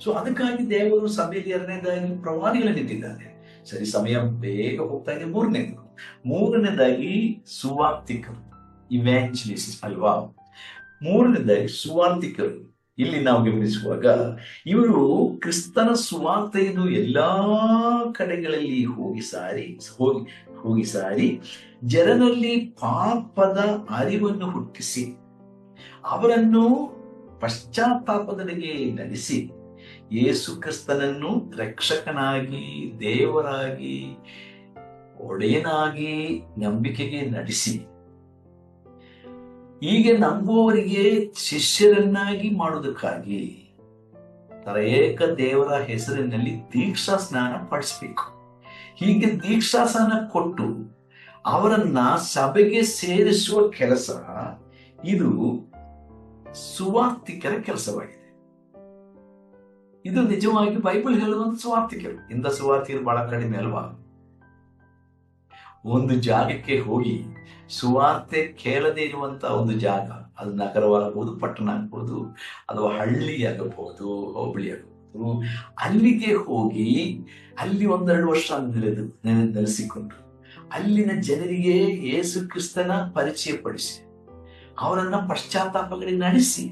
ಸೊ ಅದಕ್ಕಾಗಿ ದೇವರು ಸಭೆಯಲ್ಲಿ ಎರಡನೇದಾಗಿ ಪ್ರವಾದಿಗಳನ್ನು ಇಟ್ಟಿದ್ದಾರೆ. ಸರಿ, ಸಮಯ ಬೇಗ ಹೋಗ್ತಾ ಇದೆ. ಮೂರನೇದಾಗಿ ಸುವಾರ್ತಿಕರು, ಇವ್ಯಾಂಜಲಿಸ್ಟ್ ಅಲ್ವಾ? ಮೂರನೇದಾಗಿ ಸುವಾರ್ತಿಕರು. ಇಲ್ಲಿ ನಾವು ಗಮನಿಸುವಾಗ ಇವರು ಕ್ರಿಸ್ತನ ಸುವಾರ್ತೆಯನ್ನು ಎಲ್ಲಾ ಕಡೆಗಳಲ್ಲಿ ಹೋಗಿ ಸಾರಿ ಜನರಲ್ಲಿ ಪಾಪದ ಅರಿವನ್ನು ಹುಟ್ಟಿಸಿ ಅವರನ್ನು ಪಶ್ಚಾತ್ತಾಪದೆಡೆಗೆ ನಡೆಸಿ ಯೇಸು ಕ್ರಿಸ್ತನನ್ನು ರಕ್ಷಕನಾಗಿ, ದೇವರಾಗಿ, ಒಡೆಯನಾಗಿ ನಂಬಿಕೆಗೆ ನಡೆಸಿ ಹೀಗೆ ನಂಬುವವರಿಗೆ ಶಿಷ್ಯರನ್ನಾಗಿ ಮಾಡುವುದಕ್ಕಾಗಿ ತ್ರಿಯೇಕ ದೇವರ ಹೆಸರಿನಲ್ಲಿ ದೀಕ್ಷಾ ಸ್ನಾನ ಪಡಿಸಬೇಕು. ಹೀಗೆ ದೀಕ್ಷಾ ಸ್ನಾನ ಕೊಟ್ಟು ಅವರನ್ನ ಸಭೆಗೆ ಸೇರಿಸುವ ಕೆಲಸ ಇದು ಸುವಾರ್ತಿಕರ ಕೆಲಸವಾಗಿದೆ. ಇದು ನಿಜವಾಗಿ ಬೈಬಲ್ ಹೇಳುವಂತ ಸುವಾರ್ತಿಕರು. ಇಂಥ ಸುವಾರ್ತಿಕರು ಬಹಳ ಕಡಿಮೆ ಅಲ್ವಾ? ಒಂದು ಜಾಗಕ್ಕೆ ಹೋಗಿ ಸುವಾರ್ತೆ ಕೇಳದೇ ಇರುವಂತಹ ಒಂದು ಜಾಗ, ಅದು ನಗರವಾಗಬಹುದು, ಪಟ್ಟಣ ಆಗಬಹುದು, ಅಥವಾ ಹಳ್ಳಿ ಆಗಬಹುದು, ಹೋಬಳಿ ಆಗಬಹುದು, ಅಲ್ಲಿಗೆ ಹೋಗಿ ಅಲ್ಲಿ 1-2 ವರ್ಷ ನೆಲೆಸಿಕೊಂಡು ಅಲ್ಲಿನ ಜನರಿಗೆ ಯೇಸು ಕ್ರಿಸ್ತನ ಪರಿಚಯ ಪಡಿಸಿ ಅವರನ್ನ ಪಶ್ಚಾತ್ತಾಪಗಳಿಗೆ ನಡೆಸಿ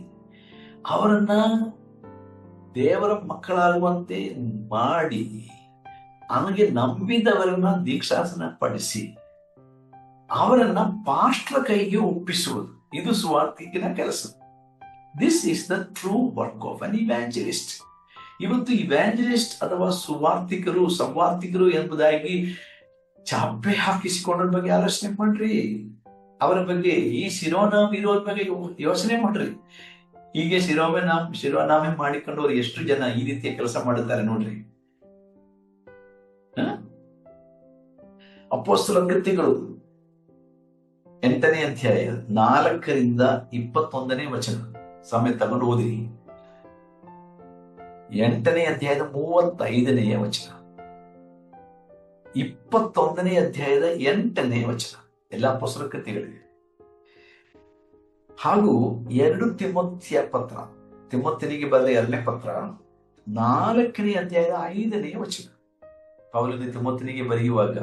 ಅವರನ್ನ ದೇವರ ಮಕ್ಕಳಾಗುವಂತೆ ಮಾಡಿ ಅವನಿಗೆ ನಂಬಿದವರನ್ನ ದೀಕ್ಷಾಸನ ಪಡಿಸಿ ಅವರನ್ನ ಪಾಸ್ಟ್ರ ಕೈಗೆ ಒಪ್ಪಿಸುವುದು, ಇದು ಸುವಾರ್ತಿಕನ ಕೆಲಸ. This is the true work of an evangelist. ಇವತ್ತು ಇವ್ಯಾಂಜಲಿಸ್ಟ್ ಅಥವಾ ಸಂವಾರ್ತಿಕರು ಎಂಬುದಾಗಿ ಚಾಪೆ ಹಾಕಿಸಿಕೊಂಡ್ರ ಬಗ್ಗೆ ಆಲೋಚನೆ ಮಾಡ್ರಿ. ಅವರ ಬಗ್ಗೆ ಈ ಶಿರೋನಾಮ ಇರೋದ್ರ ಬಗ್ಗೆ ಯೋಚನೆ ಮಾಡ್ರಿ. ಹೀಗೆ ಶಿರೋನಾಮೆ ಮಾಡಿಕೊಂಡವರು ಎಷ್ಟು ಜನ ಈ ರೀತಿಯ ಕೆಲಸ ಮಾಡುತ್ತಾರೆ ನೋಡ್ರಿ. ಅಪೊಸ್ತಲರ ಕೃತ್ಯಗಳು 8ನೇ ಅಧ್ಯಾಯ 4ರಿಂದ 21ನೇ ವಚನ ಸಮಯ ತಗೊಂಡು ಓದಿರಿ. 8ನೇ ಅಧ್ಯಾಯದ 35ನೇ ವಚನ, 21ನೇ ಅಧ್ಯಾಯದ 8ನೇ ವಚನ, ಎಲ್ಲ ಅಪೊಸ್ತಲರ ಕೃತ್ಯಗಳಿವೆ. ಹಾಗೂ 2 ತಿಮೊಥೆಯ ಪತ್ರ, ತಿಮೊಥೆಯನಿಗೆ ಬರೆದ 2ನೇ ಪತ್ರ 4ನೇ ಅಧ್ಯಾಯದ 5ನೇ ವಚನ. ಪೌಲನು ತಿಮೊಥೆಯನಿಗೆ ಬರೆಯುವಾಗ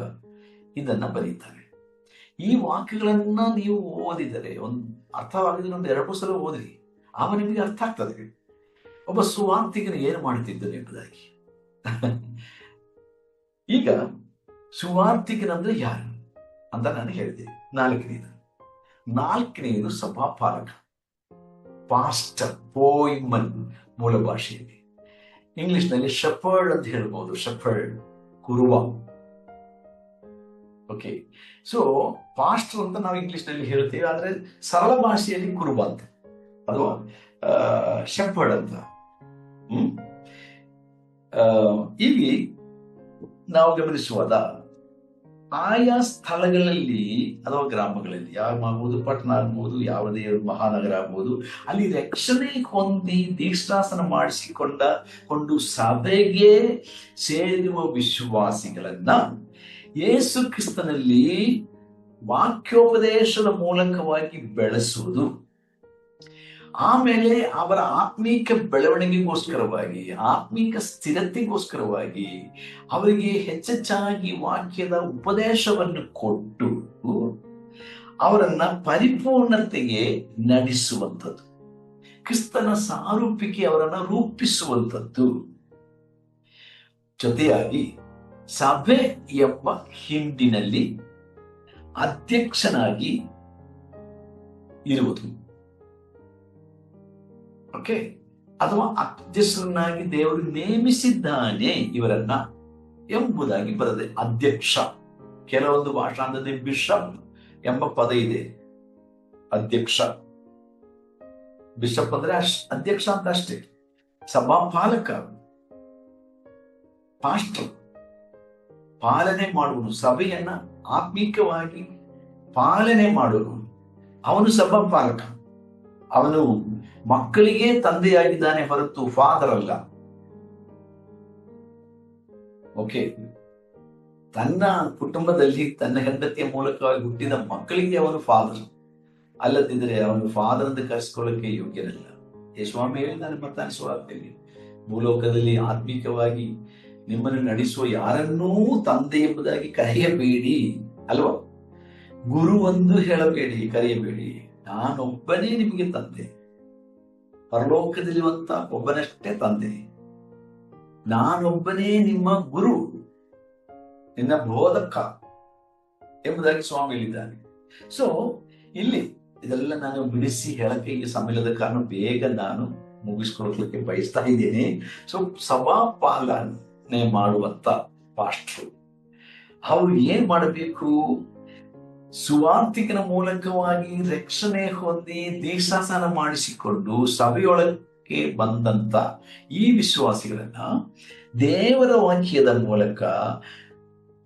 ಇದನ್ನ ಬರೀತಾನೆ. ಈ ವಾಕ್ಯಗಳನ್ನ ನೀವು ಓದಿದರೆ, ಅರ್ಥವಾಗಿದ್ರೆ 1-2 ಸಲ ಓದಿರಿ, ಆಗ ನಿಮಗೆ ಅರ್ಥ ಆಗ್ತದೆ ಒಬ್ಬ ಸುವಾರ್ತಿಕನು ಏನು ಮಾಡುತ್ತಿದ್ದನು ಎಂಬುದಾಗಿ. ಈಗ ಸುವಾರ್ತಿಕನಂದ್ರೆ ಯಾರು ಅಂತ ನಾನು ಹೇಳಿದೆ. ನಾಲ್ಕನೆಯದು ಸಭಾಪಾಲಕ, ಪಾಸ್ಟರ್, ಪೋಯಿಮನ್ ಮೂಲ ಭಾಷೆಯಲ್ಲಿ. ಇಂಗ್ಲಿಷ್ನಲ್ಲಿ ಶೆಫರ್ಡ್ ಅಂತ ಹೇಳ್ಬೋದು, shepherd, Kuruva. Okay, so pastor ಅಂತ ನಾವು ಇಂಗ್ಲಿಷ್ನಲ್ಲಿ ಹೇಳ್ತೇವೆ, ಆದ್ರೆ ಸರಳ ಭಾಷೆಯಲ್ಲಿ ಕುರುವ ಅಂತ, ಅಥವಾ ಶೆಫರ್ಡ್ ಅಂತ. ಇಲ್ಲಿ ನಾವು ಗಮನಿಸುವಾಗ ಆಯಾ ಸ್ಥಳಗಳಲ್ಲಿ ಅಥವಾ ಗ್ರಾಮಗಳಲ್ಲಿ, ಯಾವಾಗಬಹುದು ಪಟ್ಟಣ ಆಗ್ಬಹುದು, ಯಾವುದೇ ಮಹಾನಗರ ಆಗ್ಬಹುದು, ಅಲ್ಲಿ ರಕ್ಷಣೆ ಹೊಂದಿ ದೀಕ್ಷಾಸನ ಮಾಡಿಸಿಕೊಂಡು ಸಭೆಗೆ ಸೇರಿರುವ ವಿಶ್ವಾಸಿಗಳನ್ನ ಯೇಸು ಕ್ರಿಸ್ತನಲ್ಲಿ ವಾಕ್ಯೋಪದೇಶದ ಮೂಲಕವಾಗಿ ಬೆಳೆಸುವುದು, ಆಮೇಲೆ ಅವರ ಆತ್ಮೀಕ ಬೆಳವಣಿಗೆಗೋಸ್ಕರವಾಗಿ, ಆತ್ಮೀಕ ಸ್ಥಿರತೆಗೋಸ್ಕರವಾಗಿ ಅವರಿಗೆ ಹೆಚ್ಚೆಚ್ಚಾಗಿ ವಾಕ್ಯದ ಉಪದೇಶವನ್ನು ಕೊಟ್ಟು ಅವರನ್ನ ಪರಿಪೂರ್ಣತೆಗೆ ನಡೆಸುವಂಥದ್ದು, ಕ್ರಿಸ್ತನ ಸಾರೂಪ್ಯಕ್ಕೆ ಅವರನ್ನ ರೂಪಿಸುವಂಥದ್ದು. ಜೊತೆಯಾಗಿ ಸಭೆ ಎಂಬ ಹಿಂಡಿನಲ್ಲಿ ಅಧ್ಯಕ್ಷನಾಗಿ ಇರುವುದು, ಓಕೆ, ಅಥವಾ ಅಧ್ಯಕ್ಷರನ್ನಾಗಿ ದೇವರು ನೇಮಿಸಿದ್ದಾನೆ ಇವರನ್ನ ಎಂಬುದಾಗಿ ಬರದೆ ಅಧ್ಯಕ್ಷ. ಕೆಲವೊಂದು ಭಾಷಾಂತರದಲ್ಲಿ ಬಿಷಪ್ ಎಂಬ ಪದ ಇದೆ. ಅಧ್ಯಕ್ಷ, ಬಿಷಪ್ ಅಂದ್ರೆ ಅಧ್ಯಕ್ಷ ಅಂತ ಅಷ್ಟೇ. ಸಭಾಪಾಲಕ, ಪಾಸ್ಟರ್, ಪಾಲನೆ ಮಾಡುವನು, ಸಭೆಯನ್ನ ಆತ್ಮೀಕವಾಗಿ ಪಾಲನೆ ಮಾಡುವನು, ಅವನು ಸಭಾಪಾಲಕ. ಅವನು ಮಕ್ಕಳಿಗೆ ತಂದೆಯಾಗಿದ್ದಾನೆ ಹೊರತು ಫಾದರ್ ಅಲ್ಲ. ಓಕೆ, ತನ್ನ ಕುಟುಂಬದಲ್ಲಿ ತನ್ನ ಹೆಂಡತಿಯ ಮೂಲಕವಾಗಿ ಹುಟ್ಟಿದ ಮಕ್ಕಳಿಗೆ ಅವನು ಫಾದರ್, ಅಲ್ಲದಿದ್ರೆ ಅವನು ಫಾದರ್ ಅಂತ ಕರೆಸ್ಕೊಳ್ಳಕ್ಕೆ ಯೋಗ್ಯನಲ್ಲ. ಯೇಸುಸ್ವಾಮಿ ಹೇಳಿದ್ದಾನೆ ಮತ್ತಾಯ ಸುವಾರ್ತೆಯಲ್ಲಿ, ಭೂಲೋಕದಲ್ಲಿ ಆತ್ಮಿಕವಾಗಿ ನಿಮ್ಮನ್ನು ನಡೆಸುವ ಯಾರನ್ನೂ ತಂದೆ ಎಂಬುದಾಗಿ ಕರೆಯಬೇಡಿ ಅಲ್ವಾ, ಗುರುವೊಂದು ಹೇಳಬೇಡಿ, ಕರೆಯಬೇಡಿ, ನಾನೊಬ್ಬನೇ ನಿಮಗೆ ತಂದೆ, ಪರಲೋಕದಲ್ಲಿರುವಂತ ಒಬ್ಬನಷ್ಟೇ ತಂದೆ, ನಾನೊಬ್ಬನೇ ನಿಮ್ಮ ಗುರು, ನಿನ್ನ ಬೋಧಕ ಎಂಬುದಾಗಿ ಸ್ವಾಮಿ ಹೇಳಿದ್ದಾನೆ. ಸೊ ಇಲ್ಲಿ ಇದೆಲ್ಲ ನಾನು ಬಿಡಿಸಿ ಹೇಳಕ್ಕೆ ಈಗ ಸಮಯದ ಕಾರಣ ಬೇಗ ನಾನು ಮುಗಿಸ್ಕೊಳ್ಲಿಕ್ಕೆ ಬಯಸ್ತಾ ಇದ್ದೇನೆ. ಸೊ ಸಭಾಪಾಲನೆ ಮಾಡುವಂತ ಪಾಸ್ಟ್ರು ಅವರು ಏನ್ ಮಾಡಬೇಕು? ಸುವಾರ್ತಿಕನ ಮೂಲಕವಾಗಿ ರಕ್ಷಣೆ ಹೊಂದಿ ದೀಕ್ಷಾಸನ ಮಾಡಿಸಿಕೊಂಡು ಸಭೆಯೊಳಕ್ಕೆ ಬಂದಂತ ಈ ವಿಶ್ವಾಸಿಗಳನ್ನ ದೇವರ ವಾಕ್ಯದ ಮೂಲಕ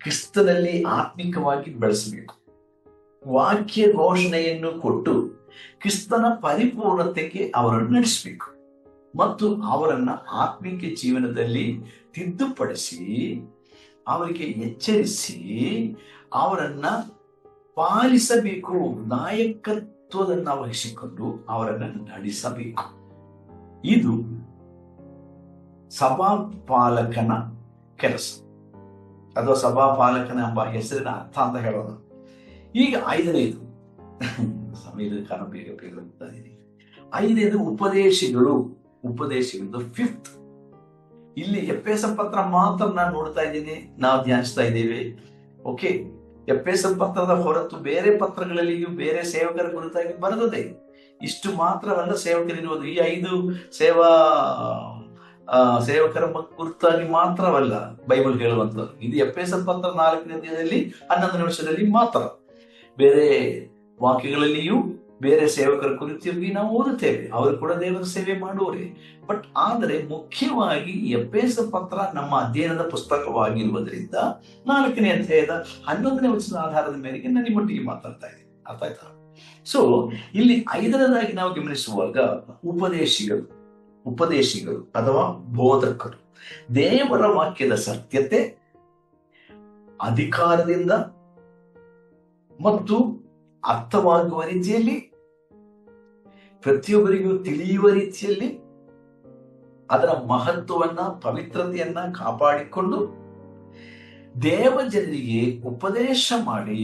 ಕ್ರಿಸ್ತನಲ್ಲಿ ಆತ್ಮಿಕವಾಗಿ ಬೆಳೆಸಬೇಕು. ವಾಕ್ಯ ಘೋಷಣೆಯನ್ನು ಕೊಟ್ಟು ಕ್ರಿಸ್ತನ ಪರಿಪೂರ್ಣತೆಗೆ ಅವರನ್ನು ನಡೆಸಬೇಕು ಮತ್ತು ಅವರನ್ನ ಆತ್ಮಿಕ ಜೀವನದಲ್ಲಿ ತಿದ್ದುಪಡಿಸಿ ಅವರಿಗೆ ಎಚ್ಚರಿಸಿ ಅವರನ್ನ ಪಾಲಿಸಬೇಕು. ನಾಯಕತ್ವದನ್ನ ವಹಿಸಿಕೊಂಡು ಅವರನ್ನ ನಡೆಸಬೇಕು. ಇದು ಸಭಾಪಾಲಕನ ಕೆಲಸ ಅಥವಾ ಸಭಾಪಾಲಕನ ಎಂಬ ಹೆಸರಿನ ಅರ್ಥ ಅಂತ ಹೇಳೋದು. ಈಗ ಐದನೇದು, ಸಮಯದ ಕಾರಣ ಬೇಗ ಬೇಗ ಹೋಗ್ತಾ ಇದ್ದೀನಿ. ಐದನೇದು ಉಪದೇಶಿಗಳು. ಫಿಫ್ತ್, ಇಲ್ಲಿ ಎಫೆಸ ಪತ್ರ ಮಾತ್ರ ನಾನು ನೋಡ್ತಾ ಇದ್ದೀನಿ, ನಾವು ಧ್ಯಾನಿಸ್ತಾ ಇದ್ದೇವೆ. ಓಕೆ, ಎಫೆಸ ಪತ್ರದ ಹೊರತು ಬೇರೆ ಪತ್ರಗಳಲ್ಲಿಯೂ ಬೇರೆ ಸೇವಕರ ಕುರಿತಾಗಿ ಬರೆದಿದೆ. ಇಷ್ಟು ಮಾತ್ರವಲ್ಲ ಸೇವಕರಿರುವುದು. ಈ 5 ಸೇವಕರ ಕುರಿತಾಗಿ ಮಾತ್ರವಲ್ಲ ಬೈಬಲ್ ಹೇಳುವಂಥದ್ದು. ಇದು ಎಫೆಸ ಪತ್ರ 4ನೇ ಅಧ್ಯಾಯದಲ್ಲಿ 11ನೇ ವರ್ಷದಲ್ಲಿ ಮಾತ್ರ. ಬೇರೆ ವಾಕ್ಯಗಳಲ್ಲಿಯೂ ಬೇರೆ ಸೇವಕರ ಕುರಿತಾಗಿ ನಾವು ಓದುತ್ತೇವೆ, ಅವರು ಕೂಡ ದೇವರ ಸೇವೆ ಮಾಡುವರೆ. ಬಟ್ ಆದರೆ ಮುಖ್ಯವಾಗಿ ಎಫೆಸ ಪತ್ರ ನಮ್ಮ ಅಧ್ಯಯನದ ಪುಸ್ತಕವಾಗಿರುವುದರಿಂದ 4ನೇ ಅಧ್ಯಾಯದ 11ನೇ ವಚನದ ಆಧಾರದ ಮೇರೆಗೆ ನಾನು ನಿಮ್ಮೊಟ್ಟಿಗೆ ಮಾತಾಡ್ತಾ ಇದ್ದೀನಿ. ಅರ್ಥ ಆಯ್ತಾ? ಸೊ ಇಲ್ಲಿ 5ನೇದಾಗಿ ನಾವು ಗಮನಿಸುವಾಗ ಉಪದೇಶಿಗಳು ಅಥವಾ ಬೋಧಕರು ದೇವರ ವಾಕ್ಯದ ಸತ್ಯತೆ, ಅಧಿಕಾರದಿಂದ ಮತ್ತು ಅರ್ಥವಾಗುವ ರೀತಿಯಲ್ಲಿ, ಪ್ರತಿಯೊಬ್ಬರಿಗೂ ತಿಳಿಯುವ ರೀತಿಯಲ್ಲಿ ಅದರ ಮಹತ್ವವನ್ನ, ಪವಿತ್ರತೆಯನ್ನ ಕಾಪಾಡಿಕೊಂಡು ದೇವ ಜನರಿಗೆ ಉಪದೇಶ ಮಾಡಿ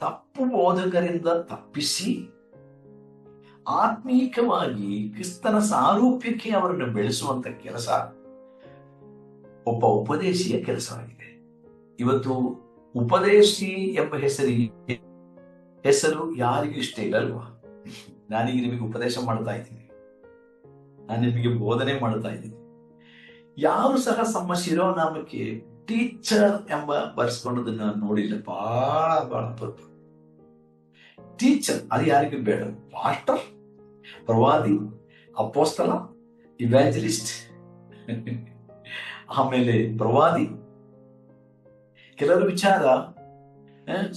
ತಪ್ಪು ಬೋಧಕರಿಂದ ತಪ್ಪಿಸಿ ಆತ್ಮೀಕವಾಗಿ ಕ್ರಿಸ್ತನ ಸಾರೂಪ್ಯಕ್ಕೆ ಅವರನ್ನು ಬೆಳೆಸುವಂತ ಕೆಲಸ ಒಬ್ಬ ಉಪದೇಶಿಯ ಕೆಲಸವಾಗಿದೆ. ಇವತ್ತು ಉಪದೇಶಿ ಎಂಬ ಹೆಸರು ಯಾರಿಗೂ ಇಷ್ಟ ಇಲ್ಲ ಅಲ್ವಾ? ನಾನೀಗ ನಿಮಗೆ ಉಪದೇಶ ಮಾಡ್ತಾ ಇದ್ದೀನಿ, ನಾನು ನಿಮಗೆ ಬೋಧನೆ ಮಾಡ್ತಾ ಇದ್ದೀನಿ. ಯಾರು ಸಹ ತಮ್ಮ ಶಿರೋನಾಮಕ್ಕೆ ಟೀಚರ್ ಎಂಬ ಬರ್ಸ್ಕೊಂಡದನ್ನ ನೋಡಿಲ್ಲ. ಬಹಳ ಅಪರೂಪ. ಟೀಚರ್ ಅದು ಯಾರಿಗೂ ಬೇಡ. ಪಾಸ್ಟರ್, ಪ್ರವಾದಿ, ಅಪೋಸ್ತಲ, ಇವ್ಯಾಂಜಲಿಸ್ಟ್, ಆಮೇಲೆ ಪ್ರವಾದಿ. ಕೆಲವರು ವಿಚಾರ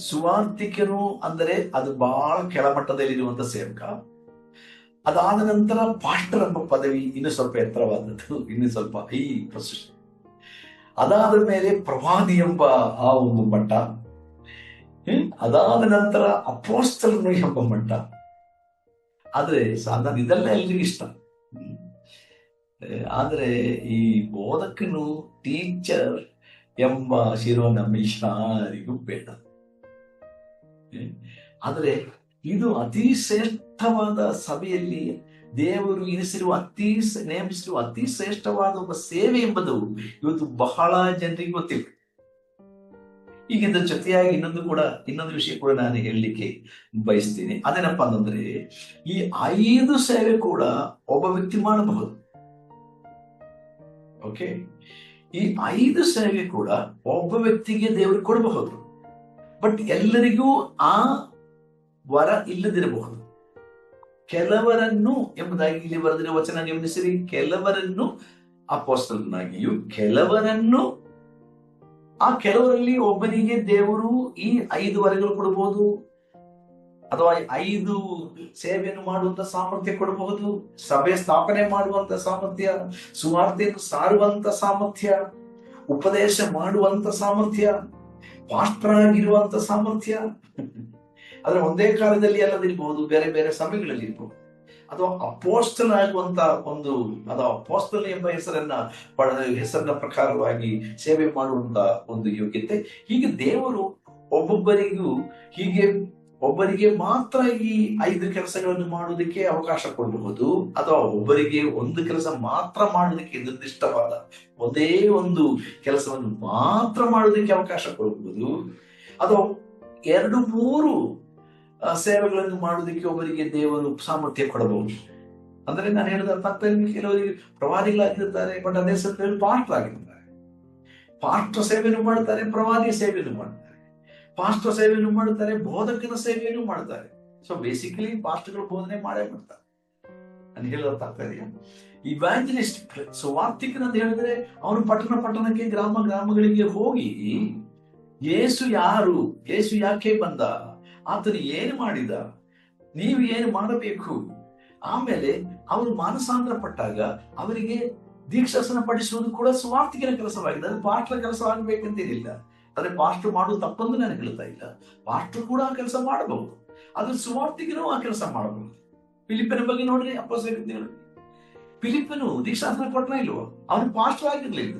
ಸುವಾರ್ತಿಕನು ಅಂದರೆ ಅದು ಬಹಳ ಕೆಳಮಟ್ಟದಲ್ಲಿರುವಂತ ಸೇವಕ. ಅದಾದ ನಂತರ ಪಾಸ್ಟರ್ ಎಂಬ ಪದವಿ ಇನ್ನು ಸ್ವಲ್ಪ ಎತ್ತರವಾದದ್ದು, ಇನ್ನು ಸ್ವಲ್ಪ ಈ ಪ್ರೊಸೆಷನ್. ಅದಾದ ಮೇಲೆ ಪ್ರವಾದಿ ಎಂಬ ಆ ಒಂದು ಮಟ್ಟ, ಅದಾದ ನಂತರ ಅಪೋಸ್ತಲನು ಎಂಬ ಮಟ್ಟ. ಆದ್ರೆ ಸಾಧಾರಣ ಇದೆಲ್ಲ ಎಲ್ರಿಗೂ ಇಷ್ಟ. ಆದ್ರೆ ಈ ಬೋಧಕನು ಟೀಚರ್ ಎಂಬ ಶಿರೋನಾಮ ಯಾರಿಗೂ ಬೇಡ. ಆದ್ರೆ ಇದು ಅತಿ ಶ್ರೇಷ್ಠವಾದ ಸಭೆಯಲ್ಲಿ ದೇವರು ನೇಮಿಸಿರುವ ಅತಿ ಶ್ರೇಷ್ಠವಾದ ಒಬ್ಬ ಸೇವೆ ಎಂಬುದು ಇವತ್ತು ಬಹಳ ಜನರಿಗೆ ಗೊತ್ತಿಲ್ಲ. ಈಗ ಇದ್ರ ಜೊತೆಯಾಗಿ ಇನ್ನೊಂದು ವಿಷಯ ಕೂಡ ನಾನು ಹೇಳಲಿಕ್ಕೆ ಬಯಸ್ತೀನಿ. ಅದೇನಪ್ಪ ಅಂತಂದ್ರೆ, ಈ 5 ಸೇವೆ ಕೂಡ ಒಬ್ಬ ವ್ಯಕ್ತಿ ಮಾಡಬಹುದು. ಓಕೆ, ಈ 5 ಸೇವೆ ಕೂಡ ಒಬ್ಬ ವ್ಯಕ್ತಿಗೆ ದೇವರು ಕೊಡಬಹುದು. ಬಟ್ ಎಲ್ಲರಿಗೂ ಆ ವರ ಇಲ್ಲದಿರಬಹುದು. ಕೆಲವರನ್ನು ಎಂಬುದಾಗಿ ಇಲ್ಲಿ ಬರೆದಿರುವ ವಚನ ಗಮನಿಸಿರಿ. ಕೆಲವರನ್ನು ಅಪೊಸ್ತಲನಾಗಿಯೂ, ಕೆಲವರನ್ನು ಆ ಕೆಲವರಲ್ಲಿ ಒಬ್ಬನಿಗೆ ದೇವರು ಈ 5 ವರಗಳು ಕೊಡಬಹುದು, ಅಥವಾ 5 ಸೇವೆಯನ್ನು ಮಾಡುವಂತ ಸಾಮರ್ಥ್ಯ ಕೊಡಬಹುದು. ಸಭೆ ಸ್ಥಾಪನೆ ಮಾಡುವಂತ ಸಾಮರ್ಥ್ಯ, ಸುವಾರ್ತೆಯನ್ನು ಸಾರುವಂತ ಸಾಮರ್ಥ್ಯ, ಉಪದೇಶ ಮಾಡುವಂತ ಸಾಮರ್ಥ್ಯ, ಪಾಸ್ಟರ್ ಆಗಿರುವಂತ ಸಾಮರ್ಥ್ಯ. ಆದ್ರೆ ಒಂದೇ ಕಾಲದಲ್ಲಿ ಅಲ್ಲದಿರಬಹುದು, ಬೇರೆ ಬೇರೆ ಸಮಯಗಳಲ್ಲಿ ಇರಬಹುದು. ಅಥವಾ ಅಪೋಸ್ತಲ ಆಗುವಂತ ಅಥವಾ ಅಪೋಸ್ತಲ ಎಂಬ ಹೆಸರನ್ನ ಪ್ರಕಾರವಾಗಿ ಸೇವೆ ಮಾಡುವಂತ ಒಂದು ಯೋಗ್ಯತೆ. ಹೀಗೆ ದೇವರು ಒಬ್ಬರಿಗೆ ಮಾತ್ರ ಈ 5 ಕೆಲಸಗಳನ್ನು ಮಾಡುವುದಕ್ಕೆ ಅವಕಾಶ ಕೊಡಬಹುದು, ಅಥವಾ ಒಬ್ಬರಿಗೆ ಒಂದು ಕೆಲಸ ಮಾತ್ರ ಮಾಡುವುದಕ್ಕೆ ನಿರ್ದಿಷ್ಟವಾದ ಒಂದೇ ಒಂದು ಕೆಲಸವನ್ನು ಮಾತ್ರ ಮಾಡುವುದಕ್ಕೆ ಅವಕಾಶ ಕೊಡಬಹುದು, ಅಥವಾ 2-3 ಸೇವೆಗಳನ್ನು ಮಾಡುವುದಕ್ಕೆ ಒಬ್ಬರಿಗೆ ದೇವರು ಸಾಮರ್ಥ್ಯ ಕೊಡಬಹುದು. ಅಂದ್ರೆ ನಾನು ಹೇಳಿದ ಕೆಲವರಿಗೆ ಪ್ರವಾದಿಗಳಾಗಿರ್ತಾರೆ, ಬಟ್ ಅದೇ ಸಮಯದಲ್ಲಿ ಪಾಸ್ಟರ್ ಆಗಿರ್ತಾರೆ. ಪಾಸ್ಟರ್ ಸೇವೆಯನ್ನು ಮಾಡ್ತಾರೆ, ಪ್ರವಾದಿ ಸೇವೆಯನ್ನು ಮಾಡ್ತಾರೆ. ಪಾಸ್ಟರ್ ಸೇವೆಯನ್ನು ಮಾಡ್ತಾರೆ, ಬೋಧಕನ ಸೇವೆಯನ್ನು ಮಾಡ್ತಾರೆ. ಸೊ ಬೇಸಿಕಲಿ ಪಾಸ್ಟರ್ಗಳು ಬೋಧನೆ ಮಾಡೇ ಮಾಡ್ತಾರೆ. ನಾನು ಹೇಳೋದು ಆಗ್ತಾ ಇದೆಯಾ? ಇವ್ಯಾಂಜಲಿಸ್ಟ್, ಸುವಾರ್ತಿಕನ ಅಂತ ಹೇಳಿದ್ರೆ ಅವನು ಪಟ್ಟಣಕ್ಕೆ ಗ್ರಾಮಗಳಿಗೆ ಹೋಗಿ ಯೇಸು ಯಾರು, ಯೇಸು ಯಾಕೆ ಬಂದ, ಆತನು ಏನು ಮಾಡಿದ, ನೀವು ಏನು ಮಾಡಬೇಕು, ಆಮೇಲೆ ಅವರು ಮಾನಸಾಂತರ ಪಟ್ಟಾಗ ಅವರಿಗೆ ದೀಕ್ಷಾಸನ ಪಡಿಸುವುದು ಕೂಡ ಸುವಾರ್ತಿಕನ ಕೆಲಸವಾಗಿದೆ. ಅದು ಪಾಸ್ಟರ್ ಕೆಲಸವಾಗಬೇಕಂತೇನಿಲ್ಲ. ಆದ್ರೆ ಪಾಸ್ಟರ್ ಮಾಡುವುದು ತಪ್ಪಂದು ನಾನು ಹೇಳ್ತಾ ಇಲ್ಲ. ಪಾಸ್ಟರ್ ಕೂಡ ಆ ಕೆಲಸ ಮಾಡಬಹುದು, ಅದು ಸುವಾರ್ತಿಕನು ಆ ಕೆಲಸ ಮಾಡಬಹುದು. ಫಿಲಿಪ್ಪನ ಬಗ್ಗೆ ನೋಡ್ರಿ, ಅಪೊಸ್ತಲರು ಫಿಲಿಪ್ಪನು ದೀಕ್ಷಾಸನ ಕೊಟ್ಟನ ಇಲ್ವೋ? ಅವನು ಪಾಸ್ಟರ್ ಆಗಿರ್ಲಿಲ್ಲ,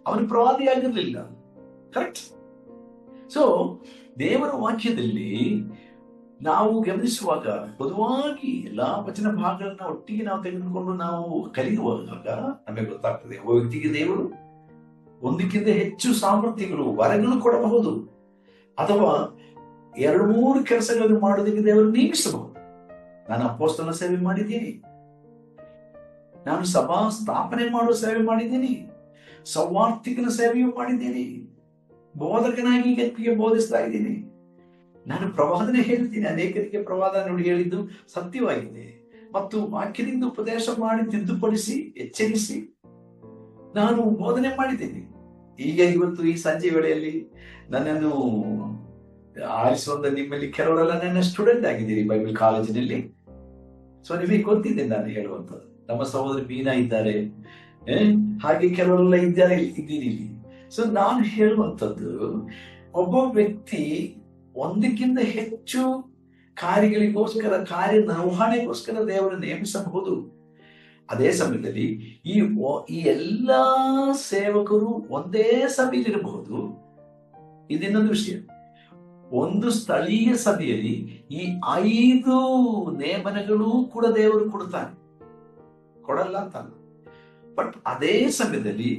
ಅವನು ಪ್ರವಾದಿ ಆಗಿರ್ಲಿಲ್ಲ. ಕರೆಕ್ಟ್? ಸೊ ದೇವರ ವಾಕ್ಯದಲ್ಲಿ ನಾವು ಗಮನಿಸುವಾಗ பொதுವಾಗಿ ಎಲ್ಲಾ ವಚನ ಭಾಗಗಳನ್ನ ಒಟ್ಟಿಗೆ ನಾವು ತೆಗೆದುಕೊಂಡು ನಾವು ಕಲಿಯುವಾಗ ನಮಗೆ ಗೊತ್ತಾಗ್ತದೆ, ಒಬ್ಬ ವ್ಯಕ್ತಿಗೆ ದೇವರು ಒಂದಕ್ಕಿಂತ ಹೆಚ್ಚು ಸಾಮರ್ಥ್ಯಗಳು, ವರಗಳು ಕೊಡಬಹುದು, ಅಥವಾ 2-3 ಕೆಲಸಗಳನ್ನು ಮಾಡೋದಕ್ಕೆ ದೇವರು ನೇಮಿಸಬಹುದು. ನಾನು ಅಪೊಸ್ತಲನ ಸೇವೆ ಮಾಡಿದ್ದೀನಿ, ನಾನು ಸಭಾ ಸ್ಥಾಪನೆ ಮಾಡುವ ಸೇವೆ ಮಾಡಿದ್ದೀನಿ, ಸೌವಾರ್ತಿಕನ ಸೇವೆಯೂ ಮಾಡಿದ್ದೀನಿ, ಬೋಧಕನಾಗಿ ಜನರಿಗೆ ಬೋಧಿಸ್ತಾ ಇದ್ದೀನಿ, ನಾನು ಪ್ರವಾದನೆ ಹೇಳ್ತೀನಿ, ಅನೇಕರಿಗೆ ಪ್ರವಾದ ನೋಡಿ ಹೇಳಿದ್ದು ಸತ್ಯವಾಗಿದೆ, ಮತ್ತು ವಾಕ್ಯದಿಂದ ಉಪದೇಶ ಮಾಡಿ ತಿದ್ದುಪಡಿಸಿ ಎಚ್ಚರಿಸಿ ನಾನು ಬೋಧನೆ ಮಾಡಿದ್ದೀನಿ. ಈಗ ಇವತ್ತು ಈ ಸಂಜೆ ವೇಳೆಯಲ್ಲಿ ನನ್ನನ್ನು ಆರಿಸುವಂತ ನಿಮ್ಮಲ್ಲಿ ಕೆಲವರೆಲ್ಲ ನನ್ನ ಸ್ಟೂಡೆಂಟ್ ಆಗಿದ್ದೀರಿ ಬೈಬಲ್ ಕಾಲೇಜಿನಲ್ಲಿ. ಸೊ ನಿಮಗೆ ಗೊತ್ತಿದೆ ನಾನು ಹೇಳುವಂಥದ್ದು. ನಮ್ಮ ಸಹೋದರಿ ಮೀನಾ ಇದ್ದಾರೆ, ಹಾಗೆ ಕೆಲವರೆಲ್ಲ ಇದ್ದೀರಿ. ಸೊ ನಾನು ಹೇಳುವಂಥದ್ದು, ಒಬ್ಬ ವ್ಯಕ್ತಿ ಒಂದಕ್ಕಿಂತ ಹೆಚ್ಚು ಕಾರ್ಯಗಳಿಗೋಸ್ಕರ, ಕಾರ್ಯ ನಿರ್ವಹಣೆಗೋಸ್ಕರ ದೇವರು ನೇಮಿಸಬಹುದು. ಅದೇ ಸಮಯದಲ್ಲಿ ಈ ಎಲ್ಲಾ ಸೇವಕರು ಒಂದೇ ಸಭೆಯಲ್ಲಿರಬಹುದು. ಇದಿನ್ನೊಂದು ವಿಷಯ. ಒಂದು ಸ್ಥಳೀಯ ಸಭೆಯಲ್ಲಿ ಈ 5 ನೇಮನಗಳು ಕೂಡ ದೇವರು ಕೊಡಲ್ಲ ಅಂತಲ್ಲ. ಬಟ್ ಅದೇ ಸಮಯದಲ್ಲಿ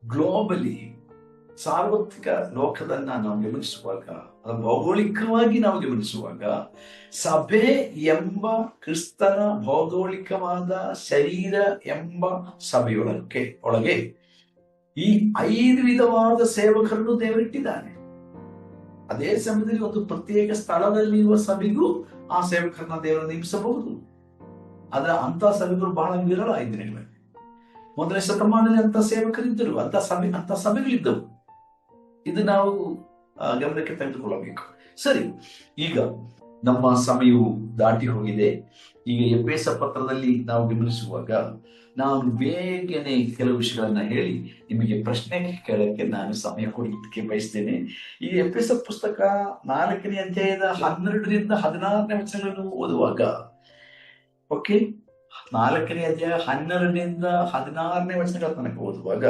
ಗ್ಲೋಬಲಿ ಸಾರ್ವತ್ರಿಕ ಲೋಕದನ್ನ ನಾವು ಗಮನಿಸುವಾಗ, ಭೌಗೋಳಿಕವಾಗಿ ನಾವು ಗಮನಿಸುವಾಗ, ಸಭೆ ಎಂಬ ಕ್ರಿಸ್ತನ ಭೌಗೋಳಿಕವಾದ ಶರೀರ ಎಂಬ ಒಳಗೆ ಈ 5 ವಿಧವಾದ ಸೇವಕರನ್ನು ದೇವರಿಟ್ಟಿದ್ದಾನೆ. ಅದೇ ಸಮಯದಲ್ಲಿ ಒಂದು ಪ್ರತ್ಯೇಕ ಸ್ಥಳದಲ್ಲಿ ಇರುವ ಸಭೆಗೂ ಆ ಸೇವಕರನ್ನ ದೇವರು ನೇಮಿಸಬಹುದು. ಆದ್ರೆ ಅಂತ ಸಭೆಗಳು ಬಹಳ ವಿರಳ. 5 ದಿನಗಳಲ್ಲಿ ಮೊದಲನೇ ಶತಮಾನದಲ್ಲಿ ಅಂತ ಸೇವಕರಿದ್ದರು, ಅಂತ ಸಭೆಗಳಿದ್ದವು. ಇದು ನಾವು ಗಮನಕ್ಕೆ ತೆಗೆದುಕೊಳ್ಳಬೇಕು. ಸರಿ, ಈಗ ನಮ್ಮ ಸಮಯವು ದಾಟಿ ಹೋಗಿದೆ. ಈಗ ಎಫೆಸ ಪತ್ರದಲ್ಲಿ ನಾವು ಗಮನಿಸುವಾಗ ನಾನು ಬೇಗನೆ ಕೆಲವು ವಿಷಯಗಳನ್ನ ಹೇಳಿ ನಿಮಗೆ ಪ್ರಶ್ನೆ ಕೇಳಕ್ಕೆ ನಾನು ಸಮಯ ಕೊಡಲಿಕ್ಕೆ ಬಯಸ್ತೇನೆ. ಈ ಎಫೆಸ ಪುಸ್ತಕ 4ನೇ ಅಧ್ಯಾಯದ 12ರಿಂದ 16ನೇ ವಚನಗಳನ್ನು ಓದುವಾಗ, ಓಕೆ, 4ನೇ ಅಧ್ಯಾಯ 12ರಿಂದ 16ನೇ ವಚನಗಳ ತನಕ ಓದುವಾಗ,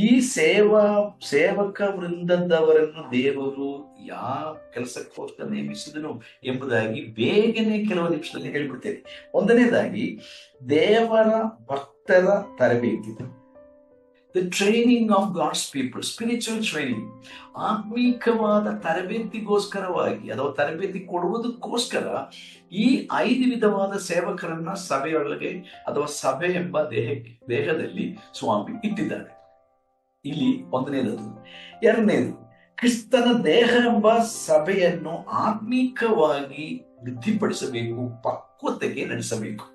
ಈ ಸೇವಕ ವೃಂದದವರನ್ನು ದೇವರು ಯಾವ ಕೆಲಸಕ್ಕೋಸ್ಕರ ನೇಮಿಸಿದನು ಎಂಬುದಾಗಿ ಬೇಗನೆ ಕೆಲವು ನಿಮಿಷದಲ್ಲಿ ಹೇಳ್ಬಿಡ್ತೇನೆ. ಒಂದನೇದಾಗಿ, ದೇವರ ಭಕ್ತರ ತರಬೇತಿ, the training of God's people, spiritual training. ಆತ್ಮೀಕವಾದ ತರಬೇತಿಗೋಸ್ಕರವಾಗಿ ಅಥವಾ ತರಬೇತಿ ಕೊಡುವುದಕ್ಕೋಸ್ಕರ ಈ 5 ವಿಧವಾದ ಸೇವಕರನ್ನ ಸಭೆಯೊಳಗೆ ಅಥವಾ ಸಭೆ ಎಂಬ ದೇಹದಲ್ಲಿ ಸ್ವಾಮಿ ಇಟ್ಟಿದ್ದಾರೆ. ಇಲ್ಲಿ ಒಂದನೇದು. ಎರಡನೇದು, ಕ್ರಿಸ್ತನ ದೇಹ ಎಂಬ ಸಭೆಯನ್ನು ಆತ್ಮೀಕವಾಗಿ ವೃದ್ಧಿಪಡಿಸಬೇಕು, ಪಕ್ವತೆಗೆ ನಡೆಸಬೇಕು.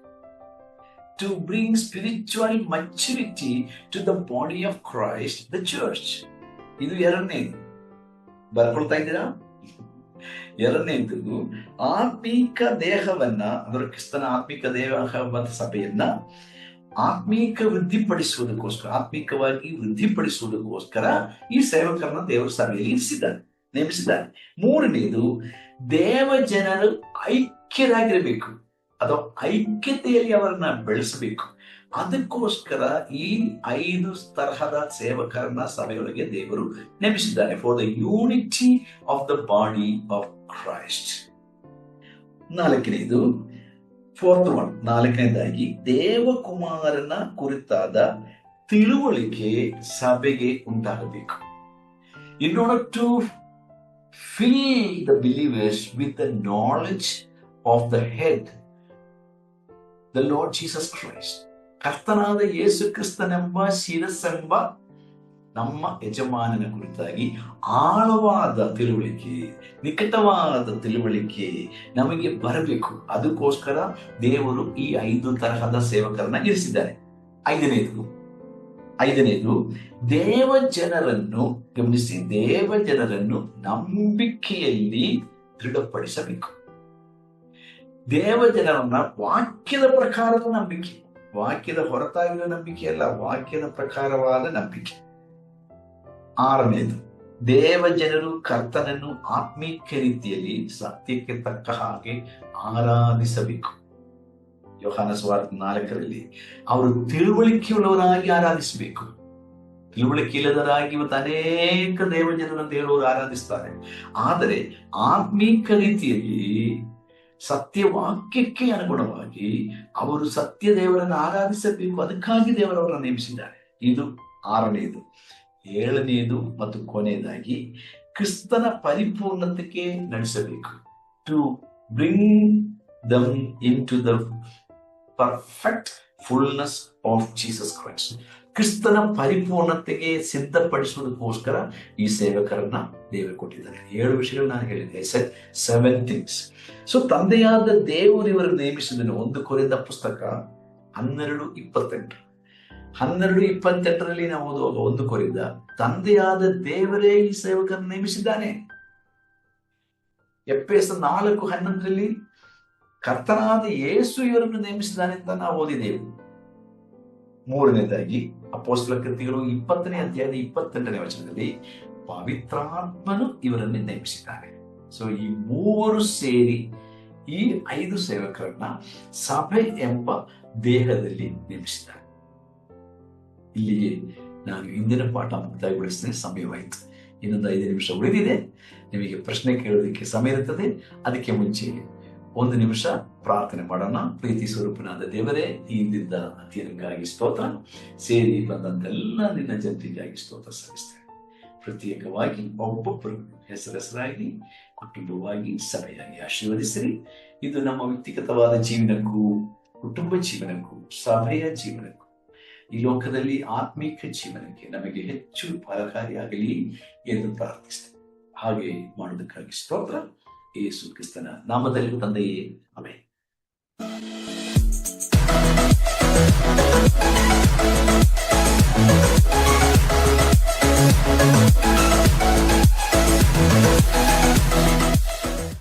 To bring spiritual maturity to the body of Christ, the church. ಇದು ಎರಡನೇದು. ಬರ್ಕೊಳ್ತಾ ಇದ್ದೀರಾ? ಎರಡನೇದು, ಆತ್ಮೀಕ ದೇಹವನ್ನ ಅಂದರೆ ಕ್ರಿಸ್ತನ ಆತ್ಮೀಕ ದೇಹ ಸಭೆಯನ್ನ ಆತ್ಮೀಕವಾಗಿ ವೃದ್ಧಿಪಡಿಸುವುದಕ್ಕೋಸ್ಕರ ಈ ಸೇವಕರನ್ನ ದೇವರ ಸಭೆಯಲ್ಲಿ ನೇಮಿಸಿದ್ದಾರೆ. ಮೂರನೇದು, ದೇವ ಜನರು ಐಕ್ಯರಾಗಿರಬೇಕು ಅಥವಾ ಐಕ್ಯತೆಯಲ್ಲಿ ಅವರನ್ನ ಬೆಳೆಸಬೇಕು. ಅದಕ್ಕೋಸ್ಕರ ಈ 5 ತರಹದ ಸೇವಕರನ್ನ ಸಭೆಯೊಳಗೆ ದೇವರು ನೇಮಿಸಿದ್ದಾರೆ. For the unity of the body of Christ. ನಾಲ್ಕನೇದಾಗಿ, ದೇವಕುಮಾರನ ಕುರಿತಾದ ತಿಳುವಳಿಕೆ ಸಭೆಗೆ ಉಂಟಾಗಬೇಕು. In order to fill the believers with the knowledge of the head, the Lord Jesus Christ. ಕರ್ತನಾದ ಯೇಸು ಕ್ರಿಸ್ತನೆಂಬ ಶಿರಸ್ಸೆಂಬ ನಮ್ಮ ಯಜಮಾನನ ಕುರಿತಾಗಿ ಆಳವಾದ ತಿಳುವಳಿಕೆ, ನಿಕಟವಾದ ತಿಳುವಳಿಕೆ ನಮಗೆ ಬರಬೇಕು. ಅದಕ್ಕೋಸ್ಕರ ದೇವರು ಈ 5 ತರಹದ ಸೇವಕರನ್ನ ಇರಿಸಿದ್ದಾರೆ. ಐದನೇದು, ದೇವ ಜನರನ್ನು ಗಮನಿಸಿ, ದೇವ ಜನರನ್ನು ನಂಬಿಕೆಯಲ್ಲಿ ದೃಢಪಡಿಸಬೇಕು. ದೇವ ಜನರನ್ನ ವಾಕ್ಯದ ಪ್ರಕಾರದ ನಂಬಿಕೆ, ವಾಕ್ಯದ ಹೊರತಾಗಿರುವ ನಂಬಿಕೆ ಅಲ್ಲ, ವಾಕ್ಯದ ಪ್ರಕಾರವಾದ ನಂಬಿಕೆ. 6ನೇದು, ದೇವ ಜನರು ಕರ್ತನನ್ನು ಆತ್ಮೀಕ ರೀತಿಯಲ್ಲಿ ಸತ್ಯಕ್ಕೆ ತಕ್ಕ ಹಾಗೆ ಆರಾಧಿಸಬೇಕು. ಯೋಹಾನ ಸುವಾರ್ತೆ 4ರಲ್ಲಿ ಅವರು ತಿಳುವಳಿಕೆಯುಳ್ಳವರಾಗಿ ಆರಾಧಿಸಬೇಕು. ತಿಳುವಳಿಕೆ ಇಲ್ಲದರಾಗಿ ಇವತ್ತು ಅನೇಕ ದೇವ ಜನರನ್ನು ಹೇಳುವವರು ಆರಾಧಿಸ್ತಾರೆ. ಆದರೆ ಆತ್ಮೀಕ ರೀತಿಯಲ್ಲಿ ಸತ್ಯವಾಕ್ಯಕ್ಕೆ ಅನುಗುಣವಾಗಿ ಅವರು ಸತ್ಯ ದೇವರನ್ನು ಆರಾಧಿಸಬೇಕು. ಅದಕ್ಕಾಗಿ ದೇವರವರನ್ನು ನೇಮಿಸಿದ್ದಾರೆ. ಇದು 6ನೇದು. 7ನೇದು ಮತ್ತು ಕೊನೆಯದಾಗಿ, ಕ್ರಿಸ್ತನ ಪರಿಪೂರ್ಣತೆಗೆ ನಡೆಸಬೇಕು. To bring them into the perfect fullness of Jesus Christ. ಕ್ರಿಸ್ತನ ಪರಿಪೂರ್ಣತೆಗೆ ಸಿದ್ಧಪಡಿಸುವುದಕ್ಕೋಸ್ಕರ ಈ ಸೇವಕರನ್ನ ದೇವರು ಕೊಟ್ಟಿದ್ದಾರೆ. 7 ವಿಷಯಗಳು ನಾನು ಹೇಳಿದೆ. 7 ಥಿಂಗ್ಸ್. ಸೊ ತಂದೆಯಾದ ದೇವರು ಇವರನ್ನು ನೇಮಿಸಿದನು. 1 ಕೊರಿಂಥ ಪುಸ್ತಕ 12:28 ನಾವು ಓದುವಾಗ 1 ಕೊರಿಂಥ, ತಂದೆಯಾದ ದೇವರೇ ಈ ಸೇವಕರನ್ನು ನೇಮಿಸಿದ್ದಾನೆ. ಎಫೆಸ 4:11 ಕರ್ತನಾದ ಯೇಸು ಇವರನ್ನು ನೇಮಿಸಿದ್ದಾನೆ ಅಂತ ನಾವು ಓದಿದ್ದೇವೆ. 3ನೇದಾಗಿ, ಅಪೊಸ್ತಲ ಕೃತಿಗಳು 20ನೇ ಅಧ್ಯಾಯದ 28ನೇ ವಚನದಲ್ಲಿ ಪವಿತ್ರಾತ್ಮನು ಇವರನ್ನು ನೇಮಿಸಿದ್ದಾನೆ. ಸೊ ಈ 3 ಸೇರಿ ಈ 5 ಸೇವಕರನ್ನ ಸಭೆ ಎಂಬ ದೇಹದಲ್ಲಿ ನೇಮಿಸಿದ್ದಾರೆ. ಇಲ್ಲಿಗೆ ನಾನು ಇಂದಿನ ಪಾಠ ಮುಕ್ತಾಯಗೊಳಿಸ್ತೇನೆ. ಸಮಯವಾಯಿತು. ಇನ್ನೊಂದು 5 ನಿಮಿಷ ಉಳಿದಿದೆ. ನಿಮಗೆ ಪ್ರಶ್ನೆ ಕೇಳೋದಕ್ಕೆ ಸಮಯ ಇರುತ್ತದೆ. ಅದಕ್ಕೆ ಮುಂಚೆ 1 ನಿಮಿಷ ಪ್ರಾರ್ಥನೆ ಮಾಡೋಣ. ಪ್ರೀತಿ ಸ್ವರೂಪನಾದ ದೇವರೇ, ಈ ದಿನದ ಅಧ್ಯಯನಕ್ಕಾಗಿ ಸ್ತೋತ್ರ. ಸೇರಿ ಬಂದಂತೆಲ್ಲ ನಿನ್ನ ಜನರಿಗಾಗಿ ಸ್ತೋತ್ರ ಸಲ್ಲಿಸ್ತೇನೆ. ಪ್ರತ್ಯೇಕವಾಗಿ ಒಬ್ಬೊಬ್ಬರು ಹೆಸರಾಗಿ ಕುಟುಂಬವಾಗಿ ಸಭೆಯಾಗಿ ಆಶೀರ್ವದಿಸಿರಿ. ಇದು ನಮ್ಮ ವ್ಯಕ್ತಿಗತವಾದ ಜೀವನಕ್ಕೂ, ಕುಟುಂಬ ಜೀವನಕ್ಕೂ, ಸಭೆಯ ಜೀವನಕ್ಕೂ, ಈ ಲೋಕದಲ್ಲಿ ಆತ್ಮೀಕ ಜೀವನಕ್ಕೆ ನಮಗೆ ಹೆಚ್ಚು ಫಲಕಾರಿಯಾಗಲಿ ಎಂದು ಪ್ರಾರ್ಥಿಸ್ತೇವೆ. ಹಾಗೆ ಮಾಡೋದಕ್ಕಾಗಿ ಸ್ತೋತ್ರ. ಯೇಸು ಕ್ರಿಸ್ತನ ನಾಮದಲ್ಲಿ ತಂದೆಯೇ, ಆಮೆನ್.